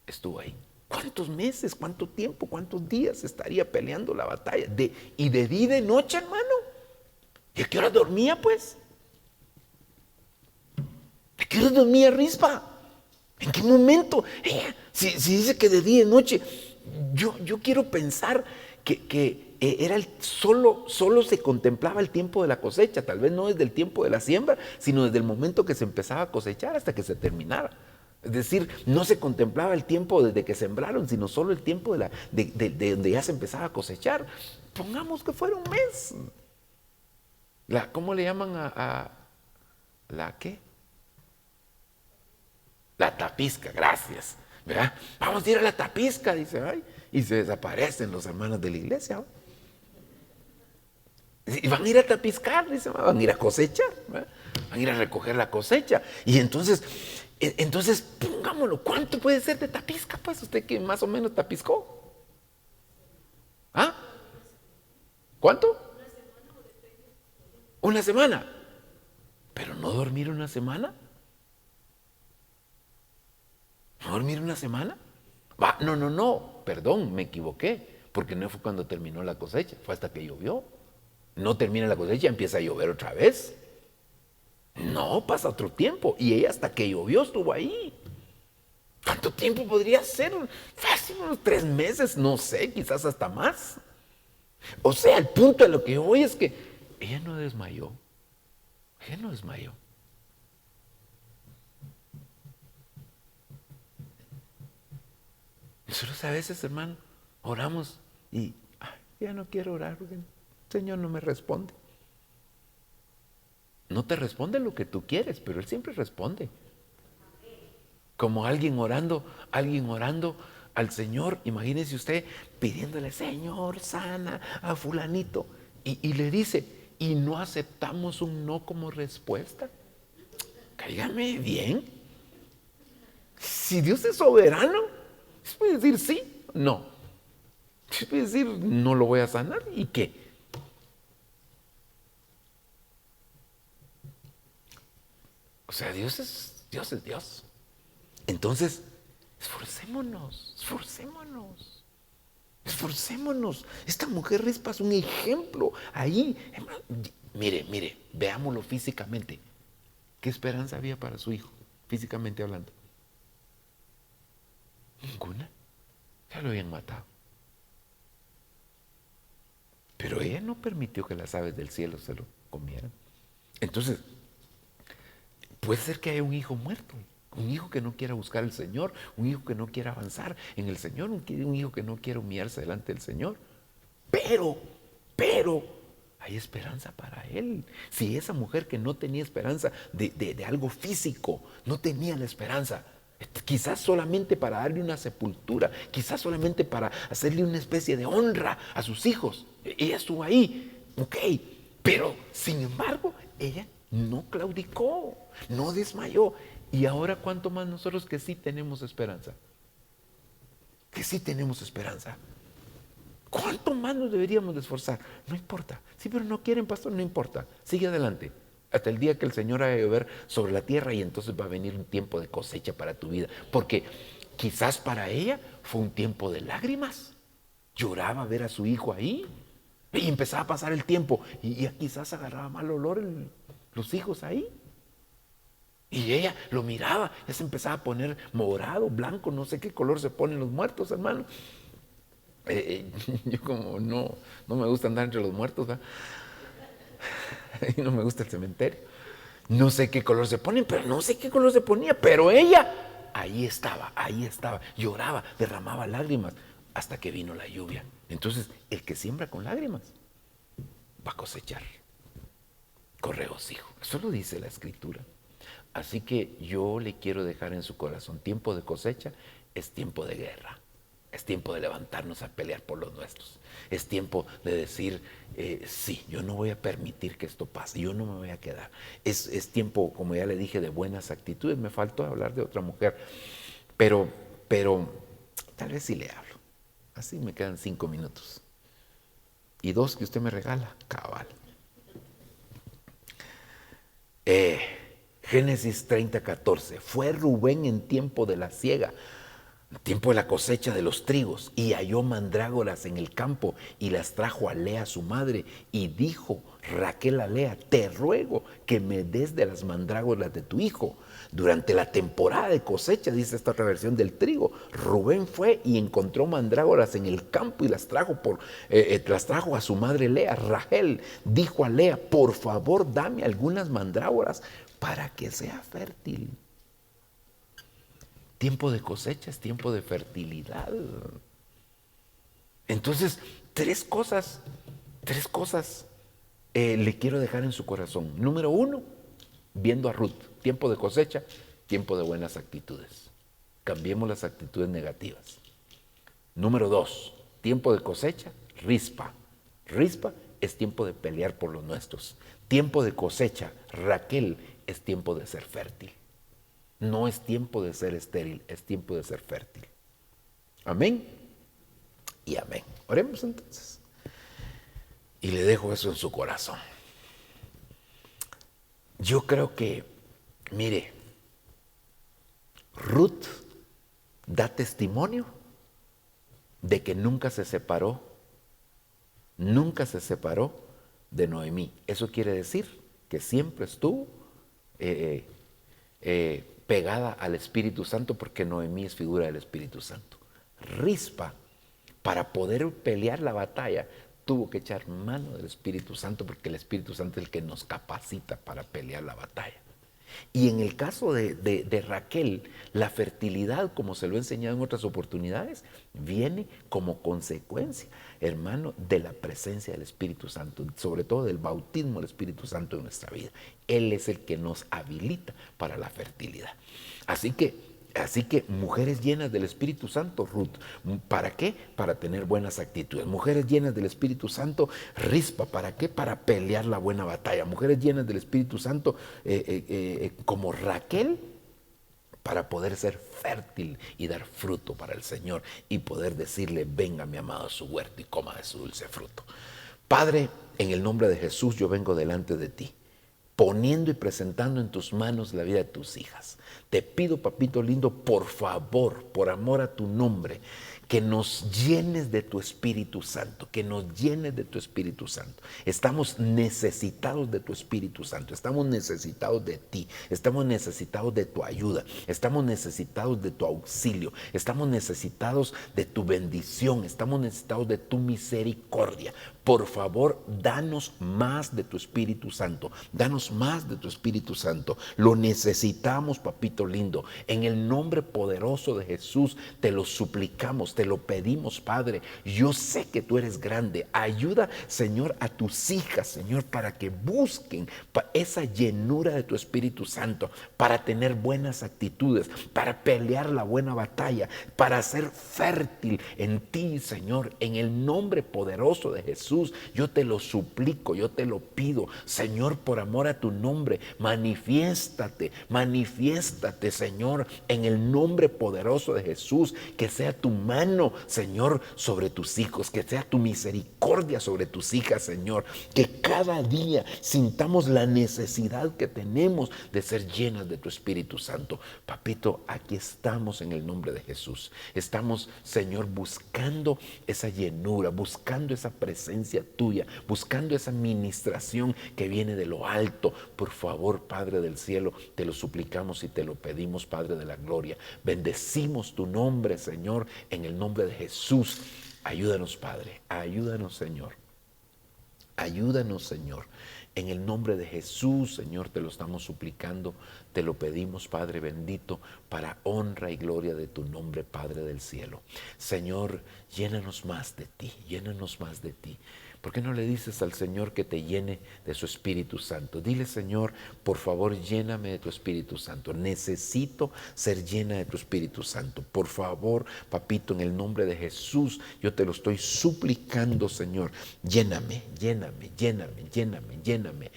estuvo ahí. ¿Cuántos meses, cuánto tiempo, cuántos días estaría peleando la batalla? Y de día y de noche, hermano. ¿Y a qué hora dormía, pues? ¿A qué hora dormía Rispa? ¿En qué momento? Si dice que de día y de noche, yo quiero pensar que era solo se contemplaba el tiempo de la cosecha, tal vez no desde el tiempo de la siembra, sino desde el momento que se empezaba a cosechar hasta que se terminara. Es decir, no se contemplaba el tiempo desde que sembraron, sino solo el tiempo de donde ya se empezaba a cosechar. Pongamos que fuera un mes. ¿Cómo le llaman a la qué? La tapizca, gracias. ¿Verdad? Vamos a ir a la tapizca, dice, ay, y se desaparecen los hermanos de la iglesia. ¿No? Y van a ir a tapizcar, dice, van a ir a cosechar, ¿verdad? Van a ir a recoger la cosecha. Y entonces, pongámoslo, ¿cuánto puede ser de tapizca? Pues usted que más o menos tapizcó. ¿Ah? ¿Cuánto? Una semana. Pero no dormir una semana. ¿No dormir una semana? No, perdón, me equivoqué, porque no fue cuando terminó la cosecha, fue hasta que llovió. No termina la cosecha, empieza a llover otra vez. No, pasa otro tiempo, y ella hasta que llovió estuvo ahí. ¿Cuánto tiempo podría ser? Fácil, unos 3 meses, no sé, quizás hasta más. O sea, el punto de lo que yo voy es que ella no desmayó. Ella no desmayó. Nosotros a veces, hermano, oramos y ya no quiero orar porque el Señor no me responde. No te responde lo que tú quieres, pero Él siempre responde. Como alguien orando al Señor, imagínese usted pidiéndole, Señor, sana a fulanito. Y le dice, ¿y no aceptamos un no como respuesta? Cáigame bien. Si Dios es soberano, puede decir sí, no. Puede decir no lo voy a sanar y qué. O sea, Dios es Dios. Entonces, esforcémonos. Esta mujer Rispa es un ejemplo. Ahí, mire, veámoslo físicamente. ¿Qué esperanza había para su hijo, físicamente hablando? Ninguna. Ya lo habían matado. Pero ella no permitió que las aves del cielo se lo comieran. Entonces, puede ser que haya un hijo muerto, un hijo que no quiera buscar al Señor, un hijo que no quiera avanzar en el Señor, un hijo que no quiera humillarse delante del Señor. Pero, hay esperanza para él. Si esa mujer que no tenía esperanza de algo físico, no tenía la esperanza, quizás solamente para darle una sepultura, quizás solamente para hacerle una especie de honra a sus hijos, ella estuvo ahí, ok, pero sin embargo, ella no claudicó, no desmayó. Y ahora, ¿cuánto más nosotros que sí tenemos esperanza? Que sí tenemos esperanza. ¿Cuánto más nos deberíamos de esforzar? No importa. Sí, pero no quieren, pastor, no importa. Sigue adelante. Hasta el día que el Señor haga llover sobre la tierra y entonces va a venir un tiempo de cosecha para tu vida. Porque quizás para ella fue un tiempo de lágrimas. Lloraba ver a su hijo ahí y empezaba a pasar el tiempo y quizás agarraba mal olor los hijos ahí. Y ella lo miraba, ya se empezaba a poner morado, blanco, no sé qué color se ponen los muertos, hermano. Yo como no me gusta andar entre los muertos, ¿verdad? Y no me gusta el cementerio. No sé qué color se ponen, pero no sé qué color se ponía, pero ella ahí estaba, lloraba, derramaba lágrimas hasta que vino la lluvia. Entonces, el que siembra con lágrimas va a cosechar con regocijo. Eso lo dice la Escritura. Así que yo le quiero dejar en su corazón, tiempo de cosecha es tiempo de guerra. Es tiempo de levantarnos a pelear por los nuestros. Es tiempo de decir, sí, yo no voy a permitir que esto pase, yo no me voy a quedar. Es tiempo, como ya le dije, de buenas actitudes. Me faltó hablar de otra mujer, pero tal vez sí le hablo. Así me quedan 5 minutos. Y 2 que usted me regala, cabal. Génesis 30:14. Fue Rubén en tiempo de la siega, tiempo de la cosecha de los trigos, y halló mandrágoras en el campo y las trajo a Lea su madre, y dijo Raquel a Lea, te ruego que me des de las mandrágoras de tu hijo. Durante la temporada de cosecha, dice esta otra versión del trigo, Rubén fue y encontró mandrágoras en el campo y las trajo a su madre Lea. Rachel dijo a Lea, por favor dame algunas mandrágoras para que sea fértil. Tiempo de cosecha es tiempo de fertilidad. Entonces, tres cosas le quiero dejar en su corazón. Número 1, viendo a Ruth, tiempo de cosecha, tiempo de buenas actitudes. Cambiemos las actitudes negativas. Número 2, tiempo de cosecha, Rispa. Rispa es tiempo de pelear por los nuestros. Tiempo de cosecha, Raquel, es tiempo de ser fértil. No es tiempo de ser estéril, es tiempo de ser fértil. Amén y amén. Oremos entonces. Y le dejo eso en su corazón. Yo creo que, mire, Ruth da testimonio de que nunca se separó de Noemí. Eso quiere decir que siempre estuvo pegada al Espíritu Santo, porque Noemí es figura del Espíritu Santo. Rispa, para poder pelear la batalla, tuvo que echar mano del Espíritu Santo, porque el Espíritu Santo es el que nos capacita para pelear la batalla. Y en el caso de Raquel, la fertilidad, como se lo he enseñado en otras oportunidades, viene como consecuencia, hermano, de la presencia del Espíritu Santo, sobre todo del bautismo del Espíritu Santo en nuestra vida. Él es el que nos habilita para la fertilidad. Así que mujeres llenas del Espíritu Santo, Ruth. ¿Para qué? Para tener buenas actitudes. Mujeres llenas del Espíritu Santo, Rispa. ¿Para qué? Para pelear la buena batalla. Mujeres llenas del Espíritu Santo, como Raquel, para poder ser fértil y dar fruto para el Señor y poder decirle, venga mi amado a su huerto y coma de su dulce fruto. Padre, en el nombre de Jesús yo vengo delante de ti. poniendo y presentando en tus manos la vida de tus hijas. Te pido, papito lindo, por favor, por amor a tu nombre, que nos llenes de tu Espíritu Santo, que nos llenes de tu Espíritu Santo. Estamos necesitados de tu Espíritu Santo, estamos necesitados de ti, estamos necesitados de tu ayuda, estamos necesitados de tu auxilio, estamos necesitados de tu bendición, estamos necesitados de tu misericordia. Por favor, danos más de tu Espíritu Santo, danos más de tu Espíritu Santo. Lo necesitamos, papito lindo. En el nombre poderoso de Jesús te lo suplicamos, te lo pedimos, Padre. Yo sé que tú eres grande. Ayuda, Señor, a tus hijas, Señor, para que busquen esa llenura de tu Espíritu Santo, para tener buenas actitudes, para pelear la buena batalla, para ser fértil en ti, Señor. En el nombre poderoso de Jesús, yo te lo suplico, yo te lo pido, Señor, por amor a tu nombre, manifiéstate, Señor, en el nombre poderoso de Jesús, que sea tu mano, Señor, sobre tus hijos, que sea tu misericordia sobre tus hijas, Señor, que cada día sintamos la necesidad que tenemos de ser llenas de tu Espíritu Santo. Papito, aquí estamos en el nombre de Jesús. Estamos, Señor, buscando esa llenura, buscando esa presencia tuya, buscando esa ministración que viene de lo alto. Por favor, Padre del cielo, te lo suplicamos y te lo pedimos, Padre de la gloria. Bendecimos tu nombre, Señor, en el nombre de Jesús. Ayúdanos, Padre, ayúdanos, Señor. Ayúdanos, Señor. En el nombre de Jesús, Señor, te lo estamos suplicando, te lo pedimos, Padre bendito, para honra y gloria de tu nombre, Padre del cielo. Señor, llénanos más de ti, llénanos más de ti. ¿Por qué no le dices al Señor que te llene de su Espíritu Santo? Dile, Señor, por favor, lléname de tu Espíritu Santo. Necesito ser llena de tu Espíritu Santo. Por favor, papito, en el nombre de Jesús, yo te lo estoy suplicando, Señor. Lléname, lléname, lléname, lléname, lléname,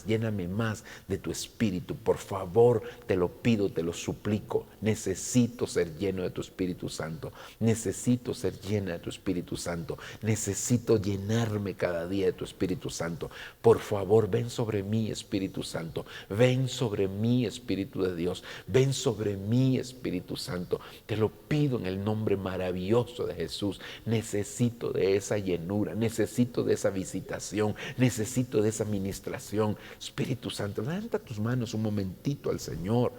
lléname más de tu Espíritu. Por favor, te lo pido, te lo suplico. Necesito ser lleno de tu Espíritu Santo. Necesito ser llena de tu Espíritu Santo. Necesito llenarme cada día de tu Espíritu Santo. Por favor, ven sobre mí, Espíritu Santo. Ven sobre mí, Espíritu de Dios. Ven sobre mí, Espíritu Santo. Te lo pido en el nombre maravilloso de Jesús. Necesito de esa llenura, necesito de esa visitación, necesito de esa ministración. Espíritu Santo, levanta tus manos un momentito al Señor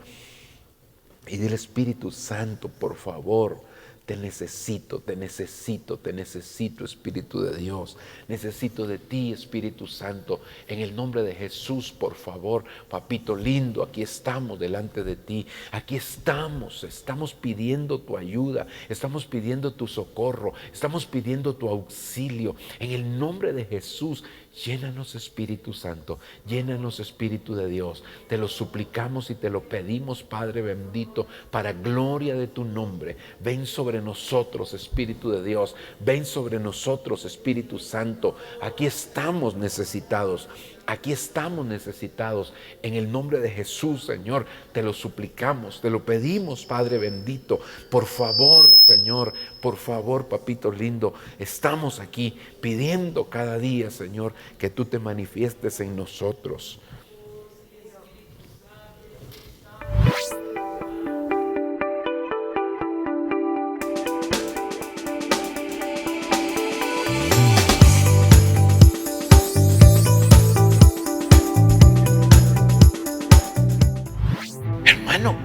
y dile: Espíritu Santo, por favor, te necesito, te necesito, te necesito, Espíritu de Dios. Necesito de ti, Espíritu Santo. En el nombre de Jesús, por favor, papito lindo, aquí estamos delante de ti. Aquí estamos pidiendo tu ayuda, estamos pidiendo tu socorro, estamos pidiendo tu auxilio. En el nombre de Jesús, llénanos, Espíritu Santo, llénanos, Espíritu de Dios. Te lo suplicamos y te lo pedimos, Padre bendito, para gloria de tu nombre. Ven sobre nosotros, Espíritu de Dios. Ven sobre nosotros, Espíritu Santo. Aquí estamos necesitados. Aquí estamos necesitados. En el nombre de Jesús, Señor, te lo suplicamos, te lo pedimos, Padre bendito. Por favor, Señor, por favor, papito lindo, estamos aquí pidiendo cada día, Señor, que tú te manifiestes en nosotros.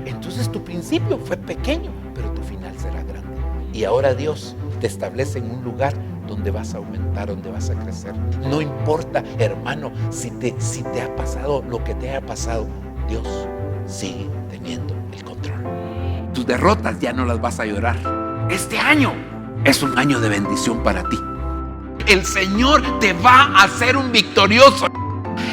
Entonces tu principio fue pequeño, pero tu final será grande. Y ahora Dios te establece en un lugar donde vas a aumentar, donde vas a crecer. No importa, hermano, si te ha pasado lo que te haya pasado, Dios sigue teniendo el control. Tus derrotas ya no las vas a llorar. Este año es un año de bendición para ti. El Señor te va a hacer un victorioso.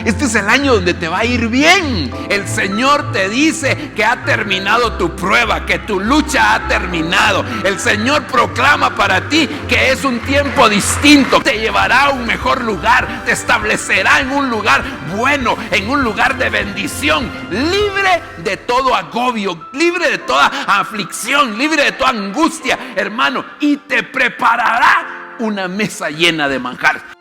Este es el año donde te va a ir bien. El Señor te dice que ha terminado tu prueba, que tu lucha ha terminado. El Señor proclama para ti que es un tiempo distinto. Te llevará a un mejor lugar, te establecerá en un lugar bueno, en un lugar de bendición, libre de todo agobio, libre de toda aflicción, libre de toda angustia, hermano, y te preparará una mesa llena de manjar.